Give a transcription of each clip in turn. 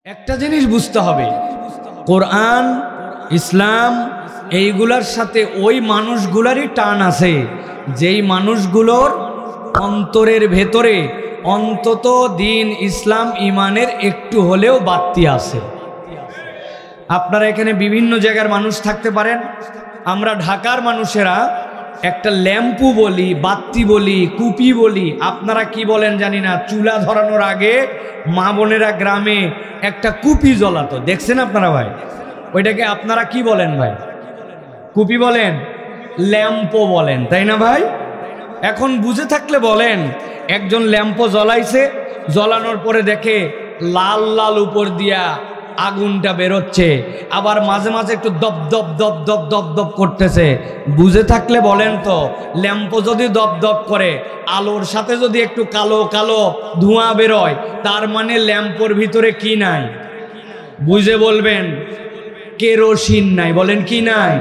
একটা জিনিস বুঝতে হবে, কোরআন ইসলাম এইগুলার সাথে ওই মানুষগুলারই টান আছে যেই মানুষগুলোর অন্তরের ভেতরে অন্তত দিন ইসলাম ইমানের একটু হলেও বাড়তি আছে। আপনারা এখানে বিভিন্ন জায়গার মানুষ থাকতে পারেন, আমরা ঢাকার মানুষেরা একটা ল্যাম্পু বলি, বাতি বলি, কুপি বলি, আপনারা কি বলেন জানি না। চুলা ধরানোর আগে মা বোনেরা গ্রামে একটা কুপি জ্বলাতো, দেখছেন আপনারা ভাই? ওইটাকে আপনারা কি বলেন ভাই? কুপি বলেন, ল্যাম্পো বলেন, তাই না ভাই? এখন বুঝে থাকলে বলেন, একজন ল্যাম্পো জ্বলাইছে, জ্বলানোর পরে দেখে লাল লাল উপর দিয়া আগুনটা বেরোচ্ছে, আবার মাঝে মাঝে একটু দপ দপ দপ দপ দপ দপ করতেছে। বুঝে থাকলে বলেন তো, ল্যাম্পো যদি দপ দপ করে, আলোর সাথে যদি একটু কালো কালো ধোঁয়া বেরোয়, তার মানে ল্যাম্পোর ভিতরে কি নাই? বুঝে বলবেন, কেরোসিন নাই। বলেন কি নাই?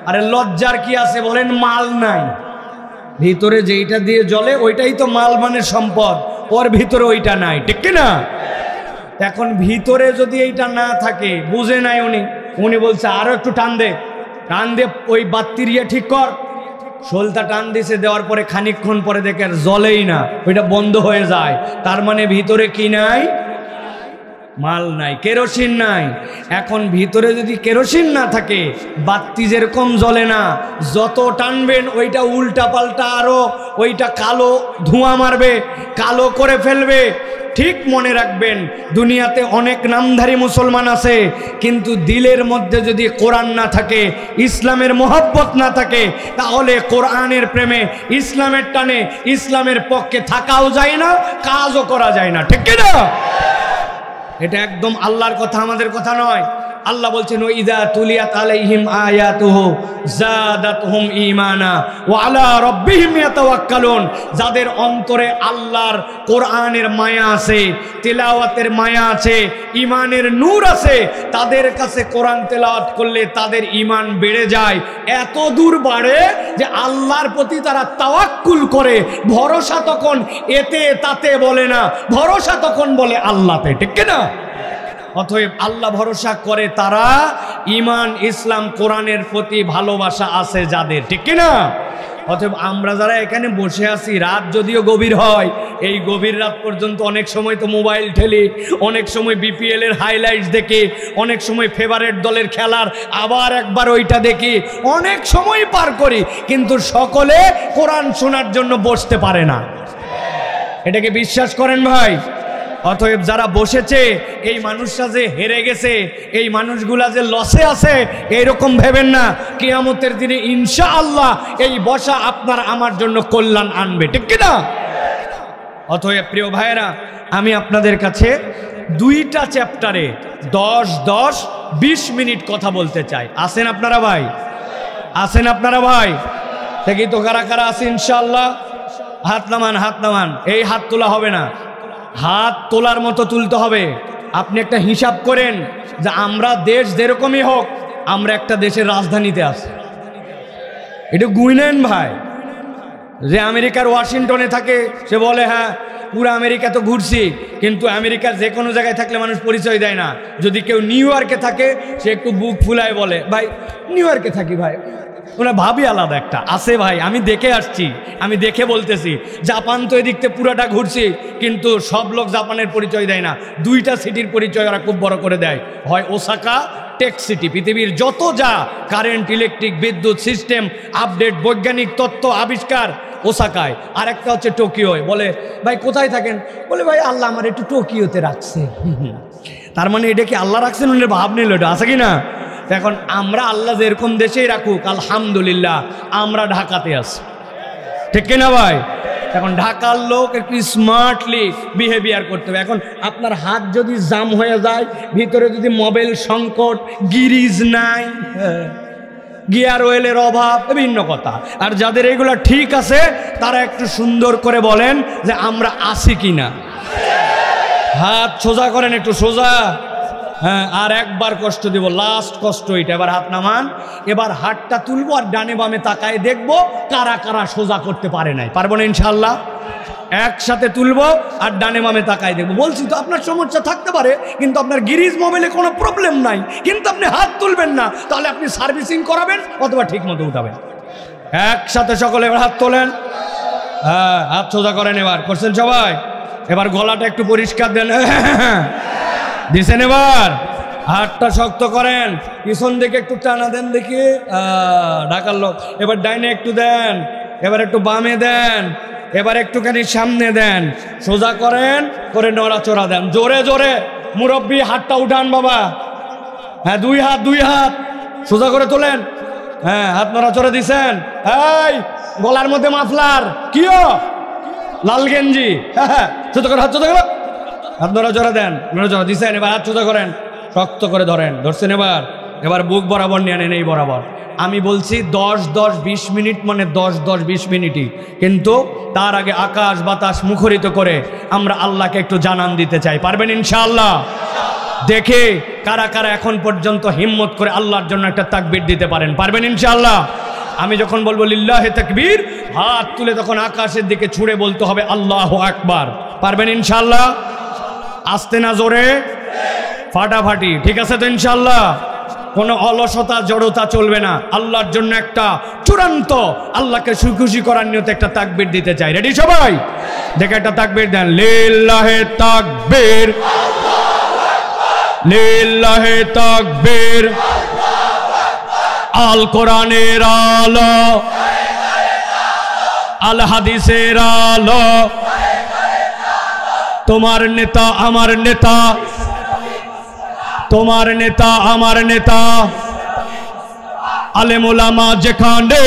আরে লজ্জার কি আছে? বলেন মাল নাই। ভিতরে যেইটা দিয়ে জ্বলে ওইটাই তো মাল, মানে সম্পদ। ওর ভিতরে ওইটা নাই, ঠিক কিনা? এখন ভিতরে যদি এইটা না থাকে, বুঝে নাই উনি বলছে আরো একটু টান দে, টান দে ওই বাতির ইয়ে ঠিক কর। শোলটা টান দিছে, দেওয়ার পরে খানিকক্ষণ পরে দেখে আর জ্বলেই না, ওইটা বন্ধ হয়ে যায়। তার মানে ভিতরে কি নাই? মাল নাই, কেরোসিন নাই। এখন ভিতরে যদি কেরোসিন না থাকে, বাতি যেরকম জ্বলে না, যত টানবেন ওইটা উল্টা পাল্টা আরো ওইটা কালো ধোঁয়া মারবে, কালো করে ফেলবে। ঠিক মনে রাখবেন, দুনিয়াতে অনেক নামধারী মুসলমান আছে, কিন্তু দিলের মধ্যে যদি কোরআন না থাকে, ইসলামের মোহাব্বত না থাকে, তাহলে কোরআনের প্রেমে, ইসলামের টানে, ইসলামের পক্ষে থাকাও যায় না, কাজও করা যায় না, ঠিক কিনা? এটা একদম আল্লাহর কথা, আমাদের কথা নয়। আল্লাহ বলছেন, ওয়াইদা তুলিয়াত আলাইহিম আয়াতুহু যাদাতহুম ঈমানা ওয়া আলা রাব্বিহিম ইয়াতাওয়াক্কালুন। যাদের অন্তরে আল্লাহর কোরআনের মায়া আছে, তেলাওয়াতের মায়া আছে, ঈমানের নূর আছে, তাদের কাছে কোরআন তেলাওয়াত করলে তাদের ঈমান বেড়ে যায়। এত দূর বাড়ে যে আল্লাহর প্রতি তারা তাওয়াক্কুল করে। ভরসা তখন এতে তাতে বলে না, ভরসা তখন বলে আল্লাহতে, ঠিক কি না? অতএব আল্লাহ ভরসা করে তারা, ঈমান ইসলাম কোরআনের প্রতি ভালোবাসা আছে যাদের, ঠিক কিনা? অতএব আমরা যারা এখানে বসে আছি, রাত যদিও গভীর হয়, এই গভীর রাত পর্যন্ত অনেক সময় তো মোবাইল ঠেলি, অনেক সময় বিপিএল এর হাইলাইটস দেখি, অনেক সময় ফেভারিট দলের খেলার আবার একবার ওইটা দেখি, অনেক সময় পার করি, কিন্তু সকলে কোরআন শোনার জন্য বসতে পারে না। এটাকে বিশ্বাস করেন ভাই? অতএব যারা বসেছে, এই মানুষরা যে হেরে গেছে, এই মানুষগুলা যে লসে আছে, এইরকম ভেবেন না। কিয়ামতের দিনে ইনশাআল্লাহ এই বসা আপনার আমার জন্য কল্যাণ আনবে, ঠিক কিনা? অতএব প্রিয় ভাইয়েরা, আমি আপনাদের কাছে দুইটা চ্যাপ্টারে 10-20 মিনিট কথা বলতে চাই। আসেন আপনারা ভাই? আসেন আপনারা ভাই? দেখি তো কারা কারা আছে ইনশাআল্লাহ। হাত নামান, হাত নামান। এই হাত তোলা হবে না, হাত তোলার মতো তুলতে হবে। আপনি একটা হিসাব করেন যে আমরা দেশ যেরকমই হোক, আমরা একটা দেশের রাজধানীতে আছি। এটা গুইনেন ভাই। যে আমেরিকার ওয়াশিংটনে থাকে, সে বলে হ্যাঁ পুরো আমেরিকা তো ঘুরছি, কিন্তু আমেরিকার যে কোনো জায়গায় থাকলে মানুষ পরিচয় দেয় না। যদি কেউ নিউ ইয়র্কে থাকে, সে একটু বুক ফুলায় বলে ভাই নিউ ইয়র্কে থাকি ভাই। ওরা ভাবি আলাদা একটা আছে ভাই, আমি দেখে আসছি, আমি দেখে বলতেছি। জাপান তো এদিকতে পুরাটা ঘুরছি, কিন্তু সব লোক জাপানের পরিচয় দেয় না। দুইটা সিটির পরিচয় ওরা খুব বড় করে দেয়, হয় ওসাকা, টেক সিটি। পৃথিবীর যত যা কারেন্ট, ইলেকট্রিক, বিদ্যুৎ সিস্টেম, আপডেট, বৈজ্ঞানিক তত্ত্ব আবিষ্কার ওসাকায়। আর একটা হচ্ছে টোকিওয়। বলে ভাই কোথায় থাকেন? বলে ভাই আল্লাহ আমার একটু টোকিওতে রাখছে। তার মানে এটা কি আল্লাহ রাখছেন? ভাব নিল, এটা আছে কি না? এখন আমরা আল্লাহ যেরকম দেশেই রাখুক, আলহামদুলিল্লাহ আমরা ঢাকাতে আছি, ঠিক কিনা ভাই? এখন ঢাকার লোক একটু স্মার্টলি বিহেভিয়ার করতে হবে। এখন আপনার হাত যদি জাম হয়ে যায়, ভিতরে যদি মোবাইল সংকট, গিরিজ নাই, গিয়ার ওয়েলের অভাব, বিভিন্ন কথা। আর যাদের এগুলো ঠিক আছে, তারা একটু সুন্দর করে বলেন যে আমরা আছি কিনা। হাত সোজা করেন, একটু সোজা। হ্যাঁ, আর একবার কষ্ট দিব, লাস্ট কষ্ট এটা। এবার হাত নামান। এবার হাতটা তুলবো আর ডানে বামে তাকায় দেখবো কারা কারা সোজা করতে পারে নাই। পারবো না ইনশাআল্লাহ? একসাথে তুলবো আর ডানে বামে তাকাই দেখবো। বলছি তো আপনার সমস্যা থাকতে পারে, কিন্তু আপনার গিরিজ মোবাইলে কোনো প্রবলেম নাই, কিন্তু আপনি হাত তুলবেন না, তাহলে আপনি সার্ভিসিং করাবেন অথবা ঠিক মতো উঠাবেন। একসাথে সকলে এবার হাত তোলেন। হ্যাঁ, হাত সোজা করেন। এবার করছেন সবাই? এবার গলাটা একটু পরিষ্কার দেন। দিছেন? এবার হাতটা শক্ত করেন, পিছন দিকে একটু টানা দেন দেখি, ঢাকার লোক। এবার ডাইনে একটু দেন, এবার একটু বামে দেন, এবার একটুখানি সামনে দেন, সোজা করেন, করে নড়াচড়া দেন জোরে জোরে। মুরব্বী হাতটা উঠান বাবা। হ্যাঁ, দুই হাত সোজা করে তোলেন। হ্যাঁ, হাত নড়াচড়া দিছেন। এই গলার মধ্যে মাফলার কিও, লাল গেঞ্জি। হ্যাঁ, সোজা করে হাত সোজা করো, হাত নড়াচড়া দেন, নড়াচড়া দিছেন। এবার হাত সোজা করেন, শক্ত করে ধরেন, ধরছেন। এবার বুক বরাবর নিয়ে নেন, এই বরাবর। আমি বলছি 10-20 মিনিট, মানে 10-20 মিনিটই, কিন্তু তার আগে আকাশ বাতাস মুখরিত করে আমরা আল্লাহকে একটু জানান দিতে চাই। পারবেন ইনশাআল্লাহ? দেখে কারা কারা এখন পর্যন্ত হিম্মত করে আল্লাহর জন্য একটা তাকবীর দিতে পারেন। পারবেন ইনশাআল্লাহ? আমি যখন বলবো লিল্লাহে তাকবীর, হাত তুলে তখন আকাশের দিকে ছুঁড়ে বলতে হবে আল্লাহু আকবার। পারবেন ইনশাআল্লাহ? আস্তে না জোরে, ফাটাফাটি, ঠিক আছে তো ইনশাআল্লাহ? কোনো অলসতা জড়তা চলবে না। আল্লাহর জন্য একটা চূড়ান্ত, আল্লাহকে খুশি করার নিয়তে একটা তাকবীর দিতে চাই। রেডি সবাই? দেখে একটা তাকবীর দেন। লিল্লাহে তাকবীর, লিল্লাহে তাকবীর। আল কোরআনের আলো, আল হাদিসের আলো, তোমার নেতা আমার নেতা, তোমার নেতা আমার নেতা, আলেম ওলামা যেখানে,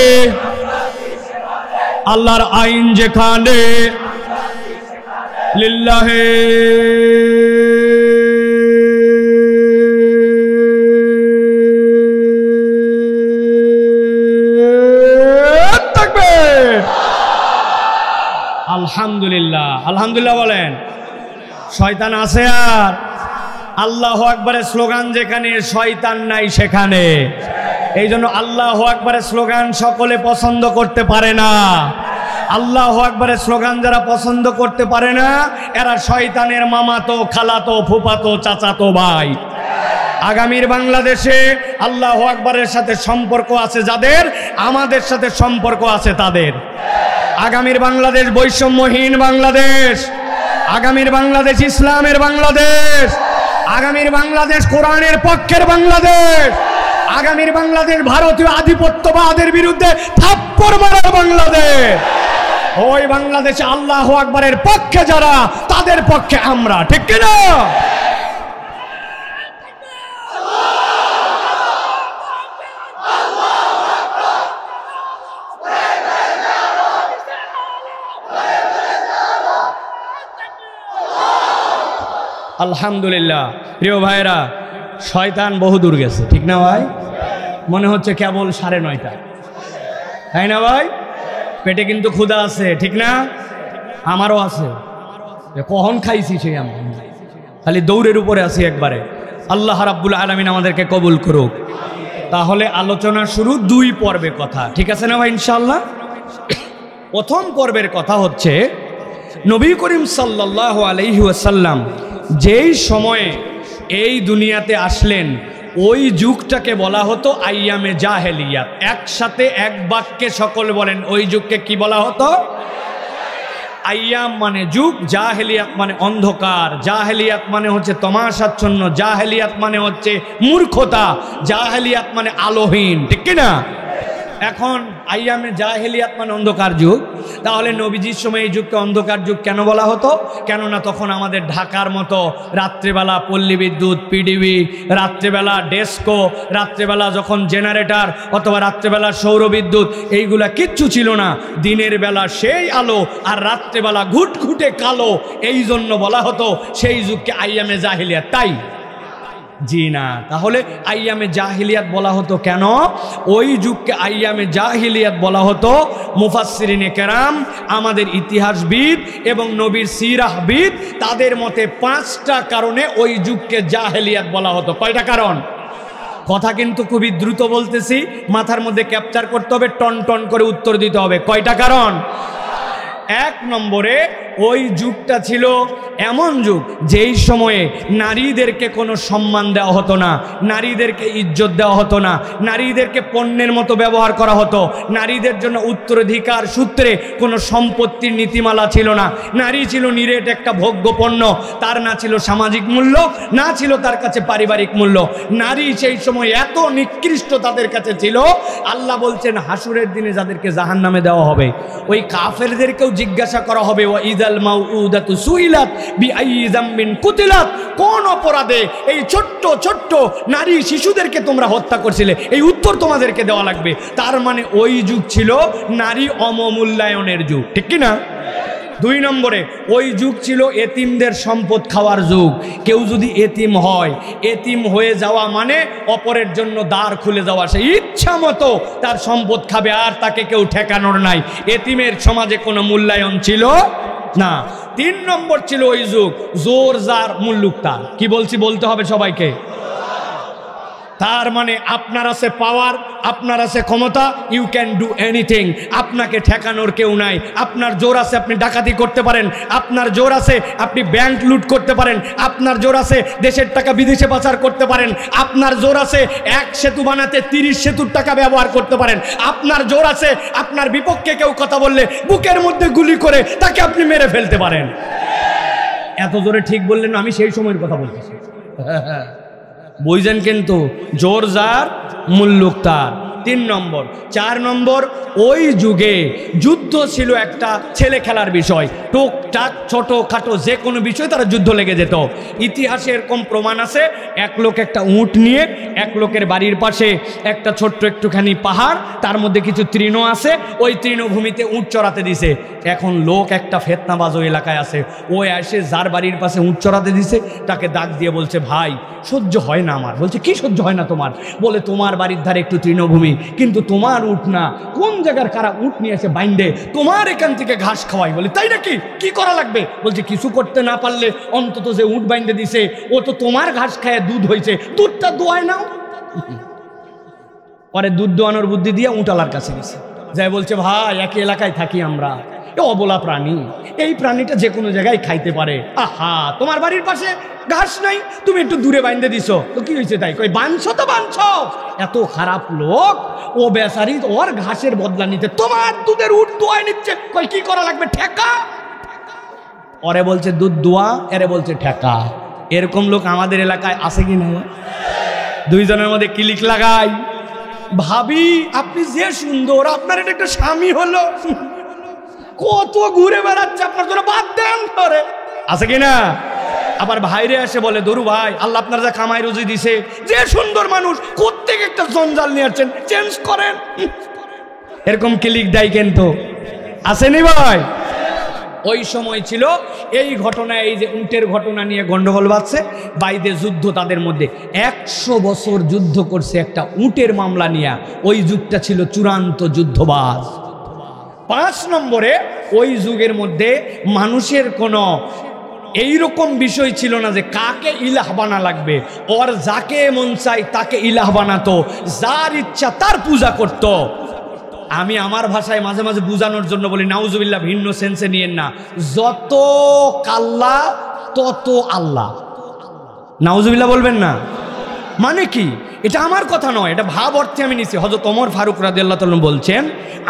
আল্লাহর আইন যেখানে, লিল্লাহে তাকবীর। আলহামদুলিল্লাহ, আলহামদুলিল্লাহ বলেন। শয়তান আছে আর? আল্লাহু আকবারের স্লোগান যেখানে, শয়তান নাই সেখানে। এই জন্য আল্লাহু আকবারের স্লোগান সকলে পছন্দ করতে পারে না। আল্লাহু আকবারের স্লোগান যারা পছন্দ করতে পারে না, এরা শয়তানের মামাতো, খালাতো, ফুফাতো, চাচাতো ভাই। আগামীর বাংলাদেশে আল্লাহু আকবারের সাথে সম্পর্ক আছে যাদের, আমাদের সাথে সম্পর্ক আছে তাদের। আগামীর বাংলাদেশ বৈষম্যহীন বাংলাদেশ, আগামীর বাংলাদেশ ইসলামের বাংলাদেশ, আগামীর বাংলাদেশ কোরআনের পক্ষের বাংলাদেশ, আগামীর বাংলাদেশ ভারতীয় আধিপত্যবাদের বিরুদ্ধে থাপ্পড় মারার বাংলাদেশ। ওই বাংলাদেশে আল্লাহু আকবারের পক্ষে যারা, তাদের পক্ষে আমরা, ঠিক কিনা? আলহামদুলিল্লাহ। প্রিয় ভাইরা, শয়তান বহু দূর গেছে, ঠিক না ভাই? মনে হচ্ছে কেবল 9:30, তাই না ভাই? পেটে কিন্তু ক্ষুধা আছে, ঠিক না? আমারও আছে, কখন খাইছি সেই আমি, খালি দৌড়ের উপরে আছি একবারে। আল্লাহ রাব্বুল আলামিন আমাদেরকে কবুল করুক। তাহলে আলোচনা শুরু 2 পর্বে কথা, ঠিক আছে না ভাই ইনশাআল্লাহ? প্রথম পর্বের কথা হচ্ছে নবী করিম সাল্লাল্লাহু আলাইহি ওয়াসাল্লাম যেই সময়ে এই দুনিয়াতে আসলেন, ওই যুগটাকে বলা হতো আইয়ামে জাহেলিয়াত। একসাথে এক বাক্যে সকল বলেন, ওই যুগকে কি বলা হতো? আইয়াম মানে যুগ, জাহেলিয়াত মানে অন্ধকার, জাহেলিয়াত মানে হচ্ছে তমাশাচ্ছন্ন, জাহেলিয়াত মানে হচ্ছে মূর্খতা, জাহেলিয়াত মানে আলোহীন, ঠিক কিনা? এখন আইয়ামে জাহেলিয়াত মানে অন্ধকার যুগ। তাহলে নবীজির সময় এই যুগকে অন্ধকার যুগ কেন বলা হতো? কেননা তখন আমাদের ঢাকার মতো রাত্রেবেলা পল্লী বিদ্যুৎ, পিডিবি, রাত্রেবেলা ডেস্কো, রাত্রেবেলা যখন জেনারেটর অথবা রাত্রেবেলা সৌরবিদ্যুৎ, এইগুলা কিচ্ছু ছিল না। দিনের বেলা সেই আলো আর রাত্রেবেলা ঘুটঘুটে কালো, এই জন্য বলা হতো সেই যুগকে আইয়ামে জাহেলিয়াত। তাই জি না। তাহলে আইয়ামে জাহিলিয়াত বলা হতো কেন? ওই যুগকে আইয়ামে জাহিলিয়াত বলা হতো, মুফাসসিরিনে কেরাম, আমাদের ইতিহাসবিদ এবং নবীর সিরাহবিদ, তাদের মতে 5টা কারণে ওই যুগকে জাহিলিয়াত বলা হতো। কয়টা কারণ? কথা কিন্তু খুবই দ্রুত বলতেছি, মাথার মধ্যে ক্যাপচার করতে হবে, টন টন করে উত্তর দিতে হবে। কয়টা কারণ? 1 নম্বরে ওই যুগটা ছিল এমন যুগ যেই সময়ে নারীদেরকে কোনো সম্মান দেওয়া হতো না, নারীদেরকে ইজ্জত দেওয়া হতো না, নারীদেরকে পণ্যের মতো ব্যবহার করা হতো, নারীদের জন্য উত্তরাধিকার সূত্রে কোনো সম্পত্তির নীতিমালা ছিল না, নারী ছিল নিরেট একটা ভোগ্য পণ্য, তার না ছিল সামাজিক মূল্য, না ছিল তার কাছে পারিবারিক মূল্য। নারী সেই সময় এত নিকৃষ্ট তাদের কাছে ছিল, আল্লাহ বলছেন হাসুরের দিনে যাদেরকে জাহান্নামে দেওয়া হবে ওই কাফেরদেরকেও জিজ্ঞাসা করা হবে ওয়া ইযাল মাউউদাতু সুইলাত বিআইয়ি যামবিন কুতিলাত, কোন অপরাধে এই ছোট্ট ছোট্ট নারী শিশুদেরকে তোমরা হত্যা করছিলে, এই উত্তর তোমাদেরকে দেওয়া লাগবে। তার মানে ওই যুগ ছিল নারী অবমূল্যায়নের যুগ, ঠিক কি না? 2 নম্বরে ওই যুগ ছিল এতিমদের সম্পদ খাওয়ার যুগ। কেউ যদি এতিম হয়, এতিম হয়ে যাওয়া মানে অপরের জন্য দ্বার খুলে যাওয়া, সে ইচ্ছা মতো তার সম্পদ খাবে, আর তাকে কেউ ঠেকানোর নাই। এতিমের সমাজে কোনো মূল্যায়ন ছিল না। 3 নম্বর ছিল ওই যুগ জোর যার মুল্লুক তার। কি বলছি বলতে হবে সবাইকে। তার মানে আপনার আছে পাওয়ার, আপনার আছে ক্ষমতা, ইউ ক্যান ডু এনিথিং, আপনাকে ঠেকানোর কেউ নাই। আপনার জোর আছে আপনি ডাকাতি করতে পারেন, আপনার জোর আছে আপনি ব্যাংক লুট করতে পারেন, আপনার জোর আছে দেশের টাকা বিদেশে পাচার করতে পারেন, আপনার জোর আছে 1 সেতু বানাতে 30 সেতুর টাকা ব্যবহার করতে পারেন, আপনার জোর আছে আপনার বিপক্ষে কেউ কথা বললে বুকের মধ্যে গুলি করে তাকে আপনি মেরে ফেলতে পারেন। এত জোরে ঠিক বললেন না, আমি সেই সময়ের কথা বলতেছি। বুঝছেন কিন্তু জোর যার মুল্লুক তার। 3 নম্বর। 4 নম্বর, ওই যুগে যুদ্ধ ছিল একটা ছেলে খেলার বিষয়। টুকটাক ছোটোখাটো যে কোনো বিষয় তারা যুদ্ধ লেগে যেত। ইতিহাসে এরকম প্রমাণ আছে, এক লোক একটা উট নিয়ে এক লোকের বাড়ির পাশে একটা ছোট্ট একটুখানি পাহাড়, তার মধ্যে কিছু তৃণ আছে, ওই তৃণভূমিতে উট চড়াতে দিছে। এখন লোক একটা ফেতনাবাজ ওই এলাকায় আছে, ও এসে যার বাড়ির পাশে উট চড়াতে দিছে তাকে ডাক দিয়ে বলছে, ভাই সহ্য হয় না আমার। বলছে কি সহ্য হয় না তোমার? বলে তোমার বাড়ির ধারে একটু তৃণভূমি, কিন্তু তোমার উট না, কোন জায়গার কারা উট নিয়ে এসে বাইন্দে তোমার এখান থেকে ঘাস খাওয়াই। বলে তাই নাকি, কি করা লাগবে? বলছে কিছু করতে না পারলে অন্তত যে উট বাইন্দে দিছে ও তো তোমার ঘাস খায় দুধ হয়েছে, দুধটা দোয়ায় নাও। পরে দুধ দোয়ানোর বুদ্ধি দিয়ে উটালার কাছে গেছে, যাই বলছে ভাই একই এলাকায় থাকি আমরা, এ অবলা প্রাণী, এই প্রাণীটা যে কোনো জায়গায় খাইতে পারে। আহা তোমার বাড়ির পাশে ঘাস নাই, তুমি একটু দূরে বাইন্দে দিছো, তো কি হয়েছে তাই? কই বাঁধছো তো বাঁধছো। এত খারাপ লোক, ও বেচারি ওর ঘাসের বদলা নিতে তোমার দুধের উট দোয়ায় নিচ্ছে। কই কি করা লাগবে? ঠেকা। ওরে বলছে দুধ দোয়া, এরে বলছে ঠেকা। এরকম লোক আমাদের এলাকায় আছে কি না? 2 জনের মধ্যে ক্লিক লাগাই, ভাবি আপনি যে সুন্দর, আপনার এটা একটা স্বামী হলো, কত ঘুরে বেড়াচ্ছে আপনার জন্য, বাদ দেন করে, আছে কি না? আবার ভাইরে এসে বলে দরু ভাই আল্লাহ আপনার যা কামাই রুজি দিছে, যে সুন্দর মানুষ, কোত্থেকে একটা জঞ্জাল নিয়ে আসছেন, চেঞ্জ করেন। এরকম ক্লিক দেয় কিন্তু, আসেনি ভাই? ওই সময় ছিল এই ঘটনা, এই যে উটের ঘটনা নিয়ে গন্ডগোল বাঁধছে, বাইরে যুদ্ধ তাদের মধ্যে 100 বছর যুদ্ধ করছে একটা উটের মামলা নিয়ে। ওই যুগটা ছিল চূড়ান্ত যুদ্ধবাজ। 5 নম্বরে, ওই যুগের মধ্যে মানুষের কোনো এইরকম বিষয় ছিল না যে কাকে ইলাহ বানা লাগবে, ওর যাকে মন চাই তাকে ইলাহ বানাতো, যার ইচ্ছা তার পূজা করত। আমি আমার ভাষায় মাঝে মাঝে বুঝানোর জন্য বলি, নাউজুবিল্লাহ, ভিন্ন সেন্সে নিয়েন না, যত কাল্লা তত আল্লাহ। নাউজুবিল্লাহ বলবেন না, মানে কি? এটা আমার কথা নয়, এটা ভাব অর্থে আমি নিছি। হযরত ওমর ফারুক রাদিয়াল্লাহু তাআলা বলছেন,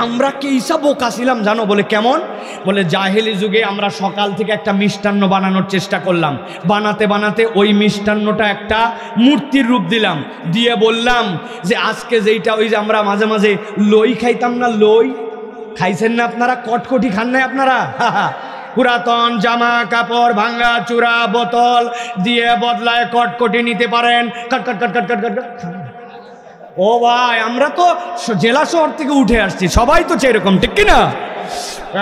আমরা কি ঈসা বোকা ছিলাম জানো? বলে কেমন? বলে জাহেলি যুগে আমরা সকাল থেকে একটা মিষ্টান্ন বানানোর চেষ্টা করলাম, বানাতে বানাতে ওই মিষ্টান্নটা একটা মূর্তির রূপ দিলাম, দিয়ে বললাম যে আজকে যেইটা, ওই যে আমরা মাঝে মাঝে লই খাইতাম না, লই খাইছেন না আপনারা? কটকটি খান নাই আপনারা? পুরাতন জামা কাপড় ভাঙ্গা চূড়া বোতল দিয়ে বদলায় কটকটি নিতে পারেন, কট কট কট কট কট কট। ও ভাই আমরা তো জেলা শহর থেকে উঠে আসছি, সবাই তো এরকম, ঠিক কিনা?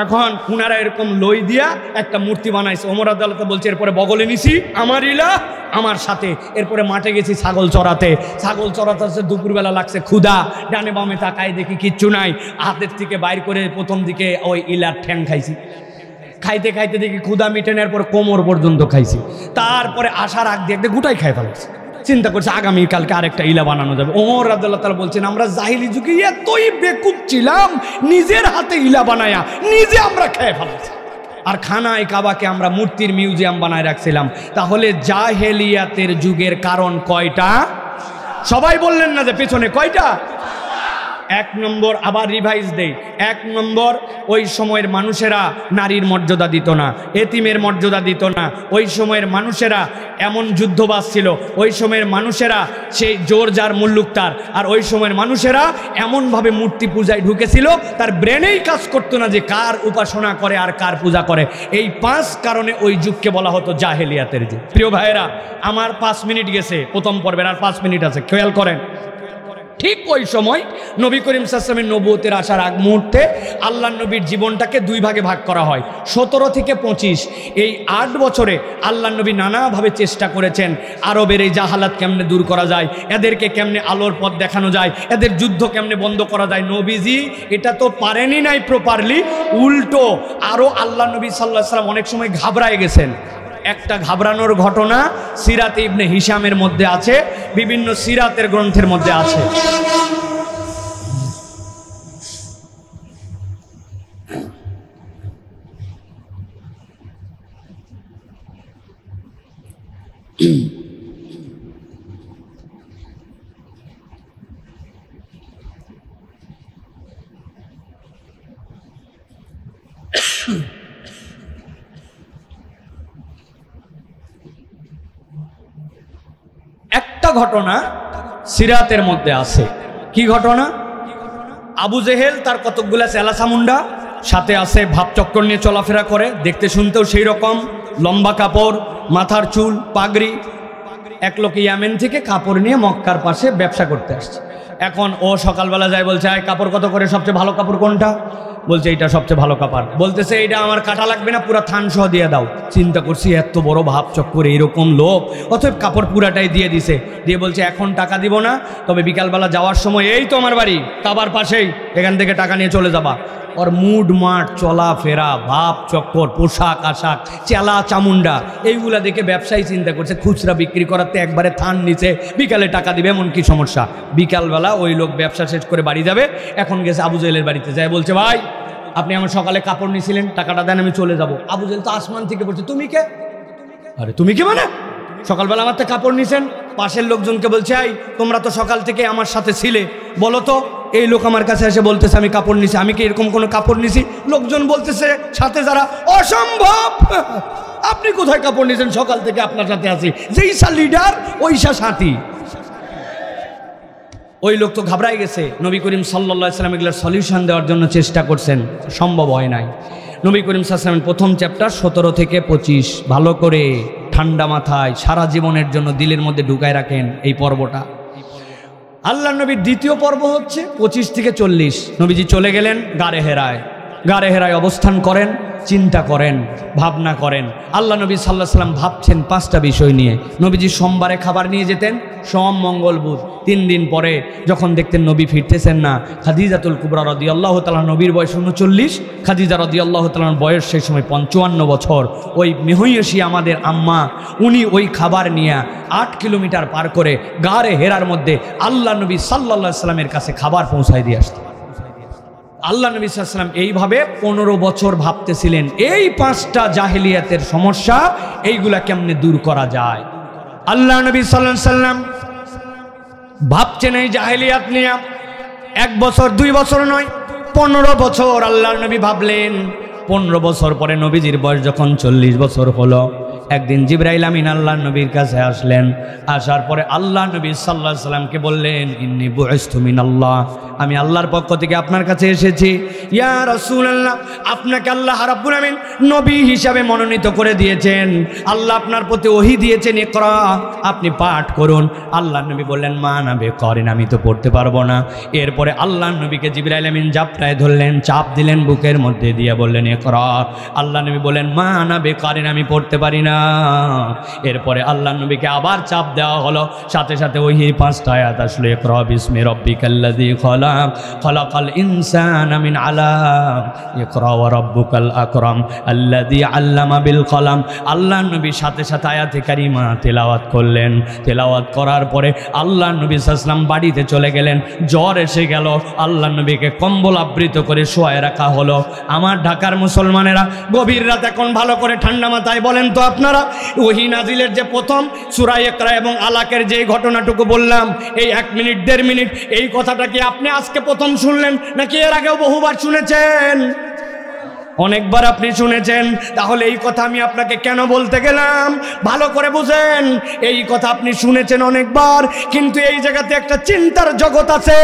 এখন উনারা এরকম লই দিয়া একটা মূর্তি বানাইছে। ওমর রাদিয়াল্লাহু বলছে এরপরে বগলে নিছি আমার ইলাহ আমার সাথে, এরপরে মাঠে গেছি ছাগল চড়াতে, ছাগল চড়াতে হচ্ছে দুপুরবেলা লাগছে ক্ষুধা, ডানে বামে তাকায় দেখি কিচ্ছু নাই, হাতের থেকে বাইর করে প্রথম দিকে ওই ইলার ঠ্যাং খাইছি, খাইতে খাইতে দেখি ক্ষুধা মিটানোর পর কোমর পর্যন্ত খাইছি, তারপরে আসার আগ দিয়ে একটা গোটাই খাই ফেলেছি। চিন্তা করছে আগামীকালকে আরেকটা ইলা বানানো যাবে। ওমর রাদিয়াল্লাহু তাআলা বলছেন আমরা জাহিলি যুগে এতই বেকুব ছিলাম, নিজের হাতে ইলা বানায়া নিজে আমরা খেয়ে ফেলেছি। আর খানায় কাবাকে আমরা মূর্তির মিউজিয়াম বানায় রাখছিলাম। তাহলে জাহেলিয়াতের যুগের কারণ কয়টা? সবাই বললেন না যে পেছনে কয়টা? এক নম্বর, আবার রিভাইজ দেই। এক নম্বর, ওই সময়ের মানুষেরা নারীর মর্যাদা দিত না, এতিমের মর্যাদা দিত না। ওই সময়ের মানুষেরা এমন যুদ্ধবাজ ছিল, ওই সময়ের মানুষেরা সেই জোর যার মুল্লুকতার। আর ওই সময়ের মানুষেরা এমনভাবে মূর্তি পূজায় ঢুকেছিল, তার ব্রেনেই কাজ করতো না যে কার উপাসনা করে আর কার পূজা করে। এই 5 কারণে ওই যুগকে বলা হতো জাহেলিয়াতের যুগ। প্রিয় ভাইয়েরা, আমার 5 মিনিট গেছে প্রথম পর্বের, আর 5 মিনিট আছে, খেয়াল করেন। ঠিক ওই সময় নবী করিম সাল্লাল্লাহু আলাইহি ওয়াসাল্লামের নবুয়তের আসার আগ মুহূর্তে আল্লাহ নবীর জীবনটাকে 2 ভাগে ভাগ করা হয়, 17 থেকে 25। এই 8 বছরে আল্লাহ নবী নানাভাবে চেষ্টা করেছেন আরবের এই জাহালাত কেমনে দূর করা যায়, এদেরকে কেমনে আলোর পথ দেখানো যায়, এদের যুদ্ধ কেমনে বন্ধ করা যায়। নবীজি এটা তো পারেনি নাই প্রপারলি, উল্টো আরও আল্লাহ নবী সাল্লাল্লাহু আলাইহি ওয়াসাল্লাম অনেক সময় ঘাবড়ায় গেছেন। একটা ঘাবড়ানোর ঘটনা সিরাতে ইবনে হিশামের মধ্যে আছে, বিভিন্ন সিরাতের গ্রন্থের মধ্যে আছে। একটা ঘটনা সিরাতের মধ্যে আছে। কি ঘটনা? আবু জেহেল তার কতকগুলা চেলা চামুন্ডা সাথে আছে, ভাবচক্কর নিয়ে চলাফেরা করে, দেখতে শুনতেও সেই রকম, লম্বা কাপড়, মাথার চুল, পাগড়ি। এক লোক ইয়ামেন থেকে কাপড় নিয়ে মক্কার পাশে ব্যবসা করতে আসছে। এখন ও সকালবেলা যায়, বলছে এই কাপড় কত করে, সবচেয়ে ভালো কাপড় কোনটা? বলছে এইটা সবচেয়ে ভালো কাপড়। বলতেছে এইটা আমার কাটা লাগবে না, পুরা থান সহ দিয়ে দাও। চিন্তা করছি এত বড় ভাবচক্কর, এইরকম লোক, অতএব কাপড় পুরাটাই দিয়ে দিছে। দিয়ে বলছে এখন টাকা দিব না, তবে বিকালবেলা যাওয়ার সময় এই তো আমার বাড়ি কাবার পাশেই, এখান থেকে টাকা নিয়ে চলে যাবা। ওর মুড মাঠ, চলাফেরা, ভাব চক্কর, পোশাক আশাক, চেলা চামুন্ডা, এইগুলা দেখে ব্যবসায়ী চিন্তা করছে খুচরা বিক্রি করাতে একবারে থান নিচে, বিকালে টাকা দিবে, এমন কি সমস্যা। বিকালবেলা ওই লোক ব্যবসা শেষ করে বাড়ি যাবে। এখন গেছে আবু জেহেলের বাড়িতে, যায় বলছে ভাই আপনি আমার সকালে কাপড় নিয়েছিলেন, টাকাটা দেন, আমি চলে যাব। আবু জেহেল তো আসমান থেকে বলছে তুমি কে? আরে তুমি কি মানে? সকালবেলা আমার তো কাপড় নিছেন। পাশের লোকজনকে বলছে এই তোমরা তো সকাল থেকে আমার সাথে ছিলে, বলো তো। এই লোক আমার কাছে এসে বলতেছে আমি কাপড় নিছি, আমি কি এরকম কোনো কাপড় নিছি? লোকজন বলতেছে সাথে যারা, অসম্ভব, আপনি কোথায় কাপড় নিছেন? সকাল থেকে আপনার সাথে আছি, যেইসা লিডার ওইসা সাথী। ওই লোক তো ঘাবড়াই গেছে। নবী করিম সাল্লাল্লাহু আলাইহি ওয়াসাল্লাম এগুলোর সলিউশন দেওয়ার জন্য চেষ্টা করছেন, সম্ভব হয় নাই। নবী করিম সাল্লাল্লাহু আলাইহি ওয়াসাল্লামের প্রথম চ্যাপ্টার 17 থেকে 25 ভালো করে ঠান্ডা মাথায় সারা জীবনের জন্য দিলের মধ্যে ঢুকায় রাখেন এই পর্বটা। আল্লাহ নবীর দ্বিতীয় পর্ব হচ্ছে 25 থেকে 40। নবীজি চলে গেলেন গারে হেরায়। গারে হেরায় অবস্থান করেন, চিন্তা করেন, ভাবনা করেন। আল্লাহ নবী সাল্লাল্লাহু আলাইহি ওয়াসাল্লাম ভাবছেন 5টা বিষয় নিয়ে। নবীজি সোমবারে খাবার নিয়ে যেতেন, সোম মঙ্গল বুধ। 3 দিন পরে যখন দেখতেন নবী ফিরতেছেন না, খাদিজাতুল কুবরা রাদিয়াল্লাহু তাআলা, নবীর বয়স 39, খাদিজা রাদিয়াল্লাহু তাআলার বয়স সেই সময় 55 বছর। ওই মেহইয়সী আমাদের আম্মা, উনি ওই খাবার নিয়ে 8 কিলোমিটার পার করে গারে হেরার মধ্যে আল্লাহ নবী সাল্লাল্লাহু আলাইহি ওয়াসাল্লামের কাছে খাবার পৌঁছায় দিয়ে আসতেন। আল্লাহ নবী সাল্লাল্লাহু আলাইহি ওয়াসাল্লাম এইভাবে 15 বছর ভাবতেছিলেন এই 5টা জাহেলিয়াতের সমস্যা, এইগুলা কেমনে দূর করা যায়। আল্লাহ নবী সাল্লাল্লাহু আলাইহি ওয়াসাল্লাম ভাবছেন এই জাহেলিয়াত নিয়ে। 1 বছর 2 বছর নয়, 15 বছর আল্লাহ নবী ভাবলেন। 15 বছর পরে নবীজির বয়স যখন 40 বছর হলো, একদিন জিবরাইল আমিন আল্লাহ নবীর কাছে আসলেন। আসার পরে আল্লাহ নবী সাল্লাল্লাহু আলাইহি ওয়াসাল্লামকে বললেন ইন্নী বুইসতু মিনাল্লাহ, আমি আল্লাহর পক্ষ থেকে আপনার কাছে এসেছি। ইয়া রাসূলুল্লাহ, আপনাকে আল্লাহ রাব্বুল আমিন নবী হিসাবে মনোনীত করে দিয়েছেন। আল্লাহ আপনার প্রতি ওহী দিয়েছেন, ইকরা, আপনি পাঠ করুন। আল্লাহ নবী বললেন মা না বে করেন, আমি তো পড়তে পারবো না। এরপরে আল্লাহ নবীকে জিবরাইল আমিন জাপটায় ধরলেন, চাপ দিলেন বুকের মধ্যে দিয়ে বললেন ইকরা। আল্লাহ নবী বললেন মা না বে করেন, আমি পড়তে পারি না। এরপরে আল্লাহ নবীকে আবার চাপ দেওয়া হলো, সাথে সাথে ওহির 5টা আয়াত আসলো, ইকরা বিসমি রাব্বিকাল্লাযী খলাক, খলাকাল ইনসানা মিন আলাক, ইকরা ওয়া রাব্বুকাল আকরাম আল্লাযী আল্লামা বিল কলাম। আল্লাহ নবী সাথে সাথে আয়াতে কারিমা তেলাওয়াত করলেন। তেলাওয়াত করার পরে আল্লাহ নবী সাল্লাল্লাহু আলাইহি ওয়াসাল্লাম বাড়িতে চলে গেলেন। জ্বর এসে গেল, আল্লাহ নবীকে কম্বল আবৃত করে শোয়ায় রাখা হলো। আমার ঢাকার মুসলমানেরা, গভীর রাত এখন ভালো করে ঠান্ডা মাথায় বলেন তো আপনারা, ওহী নাজিলের যে প্রথম সূরা ইকরা এবং আলাকের যে ঘটনাটুকু বললাম, এই 1 মিনিট 1.5 মিনিট, এই কথাটা কি আপনি আজকে প্রথম শুনলেন নাকি এর আগেও বহুবার শুনেছেন? অনেকবার আপনি শুনেছেন। তাহলে এই কথা আমি আপনাকে কেন বলতে গেলাম ভালো করে বুঝেন। এই কথা আপনি শুনেছেন অনেকবার, কিন্তু এই জায়গাতে একটা চিন্তার জগৎ আছে।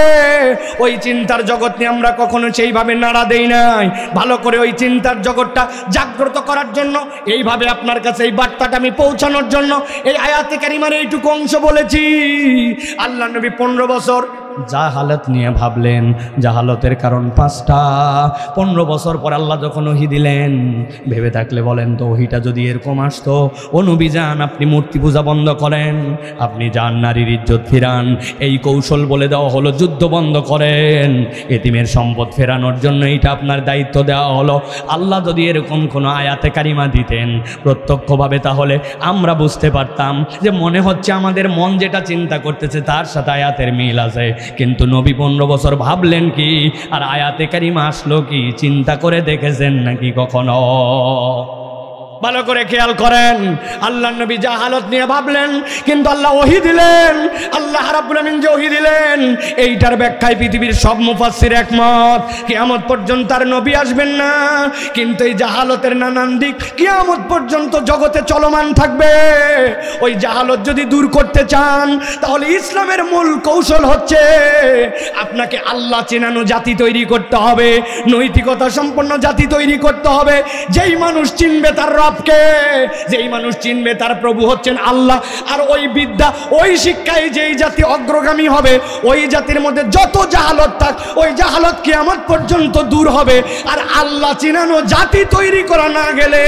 ওই চিন্তার জগৎ নিয়ে আমরা কখনো সেইভাবে নাড়া দেই নাই। ভালো করে ওই চিন্তার জগৎটা জাগ্রত করার জন্য, এইভাবে আপনার কাছে এই বার্তাটা আমি পৌঁছানোর জন্য এই আয়াতে কারিমার এইটুকু অংশ বলেছি। আল্লাহ নবী 15 বছর জাহালত নিয়ে ভাবলেন। জাহালতের কারণ 5টা। 15 বছর পর আল্লাহ যখন ওহী দিলেন, ভেবে থাকলে বলেন তো, ওহীটা যদি এরকম আসতো, ও নবী যান আপনি মূর্তি পূজা বন্ধ করেন, আপনি যান নারীর ইজ্জত ফিরান, এই কৌশল বলে দেওয়া হলো, যুদ্ধ বন্ধ করেন, এতিমের সম্পদ ফেরানোর জন্য এইটা আপনার দায়িত্ব দেওয়া হলো। আল্লাহ যদি এরকম কোনো আয়াতে কারিমা দিতেন প্রত্যক্ষভাবে, তাহলে আমরা বুঝতে পারতাম যে মনে হচ্ছে আমাদের মন যেটা চিন্তা করতেছে তার সাথে আয়াতের মিল আছে। কিন্তু নবী 15 বছর ভাবলেন কি, আর আয়াতে কারিমা আসলো কি? চিন্তা করে দেখেছেন নাকি কখনো? ভালো করে খেয়াল করেন। আল্লাহ নবী জাহালত নিয়ে ভাবলেন, কিন্তু আল্লাহ ওহী দিলেন। আল্লাহ রাব্বুল আমিন যে ওহী দিলেন, এইটার ব্যাখ্যায় পৃথিবীর সব মুফাসসির একমত, কিয়ামত পর্যন্ত আর নবী আসবেন না। কিন্তু এই জাহালতের নানান দিক কিয়ামত পর্যন্ত জগতে চলমান থাকবে। ওই জাহালত যদি দূর করতে চান, তাহলে ইসলামের মূল কৌশল হচ্ছে আপনাকে আল্লাহ চেনানো জাতি তৈরি করতে হবে, নৈতিকতা সম্পন্ন জাতি তৈরি করতে হবে। যেই মানুষ চিনবে তার রবকে, যেই মানুষ চিনবে তার প্রভু হচ্ছেন আল্লাহ, আর ওই বিদ্যা ওই শিক্ষায় যেই জাতি অগ্রগামী হবে, ওই জাতির মধ্যে যত জাহালত থাক, ওই জাহালত কিয়ামত পর্যন্ত দূর হবে। আর আল্লাহ চিনানো জাতি তৈরি করা না গেলে,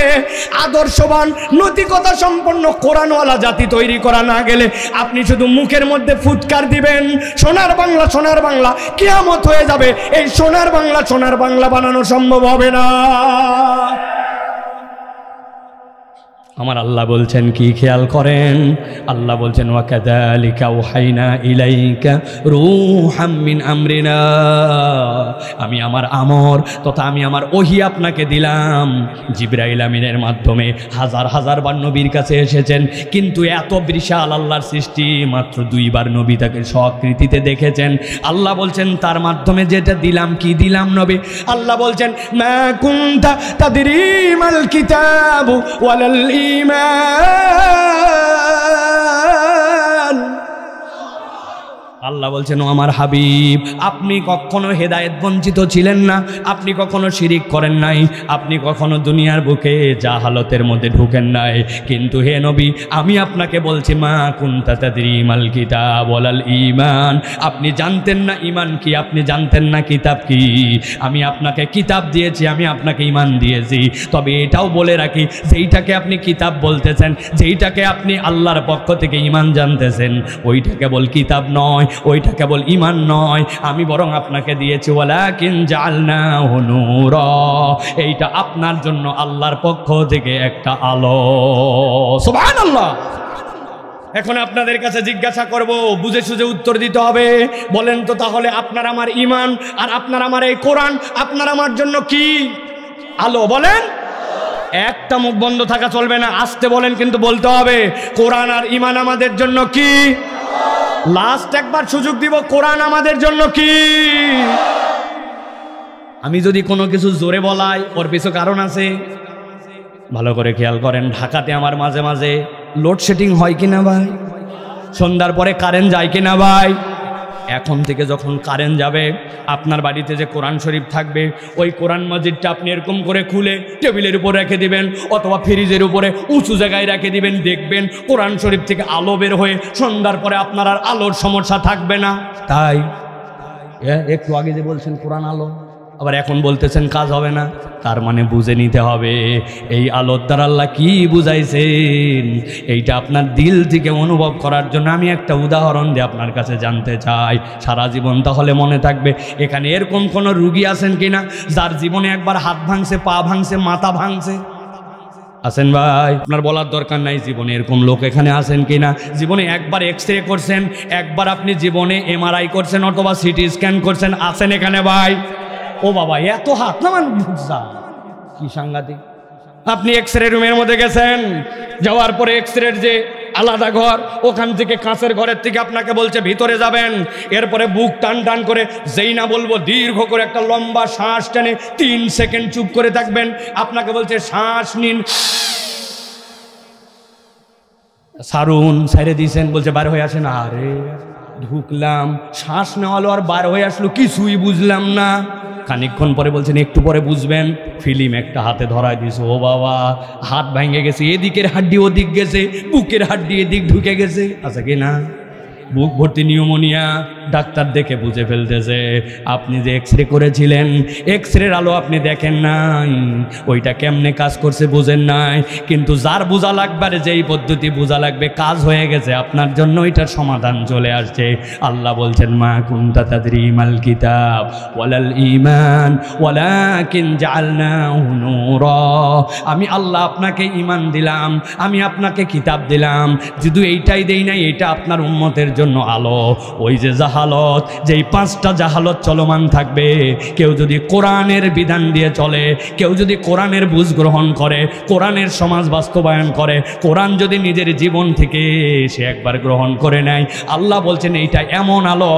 আদর্শবান নৈতিকতা সম্পন্ন কোরআনওয়ালা জাতি তৈরি করা না গেলে, আপনি শুধু মুখের মধ্যে ফুৎকার দিবেন সোনার বাংলা সোনার বাংলা, কিয়ামত হয়ে যাবে। এই সোনার বাংলা বানানো সম্ভব হবে না। আমার আল্লাহ বলছেন কি, খেয়াল করেন। আল্লাহ বলছেন, ওয়া কাযালিকা আওহাইনা ইলাইকা রূহাম মিন আমরিনা, আমি আমার আমর তথা আমি আমার ওহী আপনাকে দিলাম। জিবরাইল আমিনের মাধ্যমে হাজার হাজার বার নবীর কাছে এসেছেন, কিন্তু এত বিশাল আল্লাহর সৃষ্টি মাত্র 2 বার নবী তাকে স্বকৃতিতে দেখেছেন। আল্লাহ বলছেন তার মাধ্যমে যেটা দিলাম, কি দিলাম নবী? আল্লাহ বলছেন, মা কুনতা তাদরি মাল কিতাবু ওয়ালাল ঈমান। আল্লাহ বলছেন, ও আমার হাবিব, আপনি কখনো হেদায়েত বঞ্চিত ছিলেন না, আপনি কখনো শিরিক করেন নাই, আপনি কখনো দুনিয়ার বুকে জাহালতের মধ্যে ঢুকেন নাই। কিন্তু হে নবী, আমি আপনাকে বলছি, মা কুনতা তাদরি মাল কিতাব ওয়ালাল ঈমান, আপনি জানতেন না ঈমান কি, আপনি জানতেন না কিতাব কি। আমি আপনাকে কিতাব দিয়েছি, আমি আপনাকে ঈমান দিয়েছি। তবে এটাও বলে রাখি, যেইটাকে আপনি কিতাব বলতেছেন, যেইটাকে আপনি আল্লাহর পক্ষ থেকে ঈমান জানতেছেন, ওইটা কেবল কিতাব নয়, ওইটা কেবল ঈমান নয়, আমি বরং আপনাকে দিয়েছি ওয়ালাকিন জাআলনাহু নূরা, এইটা আপনার জন্য আল্লাহর পক্ষ থেকে একটা আলো। সুবহানাল্লাহ। এখন আপনাদের কাছে জিজ্ঞাসা করব, বুঝে সুঝে উত্তর দিতে হবে। বলেন তো তাহলে, আপনার আমার ঈমান আর আপনার আমার এই কোরআন আপনার আমার জন্য কি? আলো। বলেন, একটা মুখ বন্ধ থাকা চলবে না, আস্তে বলেন কিন্তু বলতে হবে। কোরআন আর ঈমান আমাদের জন্য কি? লাস্ট একবার সুযোগ দিব, কোরআন আমাদের জন্য কি? আমি যদি কোনো কিছু জোরে বলাই, ওর পিছু কারণ আছে। ভালো করে খেয়াল করেন। ঢাকাতে আমার মাঝে মাঝে লোডশেডিং হয় কিনা ভাই? সন্ধ্যার পরে কারেন্ট যায় কিনা ভাই? এখন থেকে যখন কারেন্ট যাবে, আপনার বাড়িতে যে কোরআন শরীফ থাকবে, ওই কোরআন মাজিদটা আপনি এরকম করে খুলে টেবিলের উপর রেখে দিবেন, অথবা ফ্রিজের উপরে উঁচু জায়গায় রেখে দিবেন। দেখবেন কোরআন শরীফ থেকে আলো বের হয়ে সন্ধ্যার পরে আপনার আর আলোর সমস্যা থাকবে না। তাই একটু আগে যে বলছেন কোরআন আলো, আবার এখন বলতেছেন কাজ হবে না। তার মানে বুঝে নিতে হবে এই আলোর দ্বারা আল্লাহ কি বুঝাইছেন, এইটা আপনার দিল থেকে অনুভব করার জন্য আমি একটা উদাহরণ দিয়ে আপনার কাছে জানতে চাই। সারা জীবন তাহলে মনে থাকবে। এখানে এরকম কোনো রুগী আছেন কিনা যার জীবনে একবার হাত ভাঙছে, পা ভাঙছে, মাথা ভাঙছে? আছেন ভাই? আপনার বলার দরকার নাই জীবনে এরকম লোক এখানে আছেন কিনা। জীবনে একবার এক্সরে করছেন, একবার আপনি জীবনে এমআরআই করছেন অথবা সিটি স্ক্যান করছেন, আছেন এখানে ভাই? ও বাবা, এত হাত না মান বুঝা কি সাংঘাতিক। আপনি এক্সরে রুমের মধ্যে গেছেন, যাওয়ার পরে এক্সরের যে আলাদা ঘর, ওখান থেকে কাঁচের ঘরের থেকে আপনাকে বলছে ভিতরে যাবেন। এরপরে বুক টান টান করে, যেই না বলবো দীর্ঘ করে একটা লম্বা শ্বাস টেনে 3 সেকেন্ড চুপ করে থাকবেন। আপনাকে বলছে শ্বাস নিন, সারুন, ছেড়ে দিয়েছেন, বলছে বার হয়ে আসেন। আরে ঢুকলাম, শ্বাস নেওয়ালো আর বার হয়ে আসলো, কিছুই বুঝলাম না। খানিকক্ষণ পরে বলছেন একটু পরে বুঝবেন। ফিল্ম একটা হাতে ধরায় দিয়েছে, ও বাবা হাত ভেঙে গেছে, এদিকের হাড্ডি ওদিক গেছে, বুকের হাড্ডি এদিক ঢুকে গেছে। আচ্ছা কি না, বুক ভর্তি নিউমোনিয়া। ডাক্তার দেখে বুঝে ফেলতেছে আপনি যে এক্সরে করেছিলেন, এক্সরের আলো আপনি দেখেন নাই, ওইটা কেমনে কাজ করছে বুঝেন নাই। কিন্তু যার বোঝা লাগবে আর যেই পদ্ধতি বোঝা লাগবে, কাজ হয়ে গেছে আপনার জন্য, ওইটার সমাধান চলে আসছে। আল্লাহ বলছেন মা কুনতা তাদরি মাল কিতাব ওয়ালাল ঈমান ওয়ালাকিন জাআলনাহু নূরা। আমি আল্লাহ আপনাকে ঈমান দিলাম, আমি আপনাকে কিতাব দিলাম, যদি এইটাই দেই নাই, এটা আপনার উম্মতের জন্য আলো। ওই যে জাহালত, যেই 5টা জাহালত চলমান থাকবে, কেউ যদি কোরআনের বিধান দিয়ে চলে, কেউ যদি কোরআনের বুঝ গ্রহণ করে, কোরআনের সমাজ বাস্তবায়ন করে, কোরআন যদি নিজের জীবন থেকে সে একবার গ্রহণ করে নেয়, আল্লাহ বলছেন এইটা এমন আলো,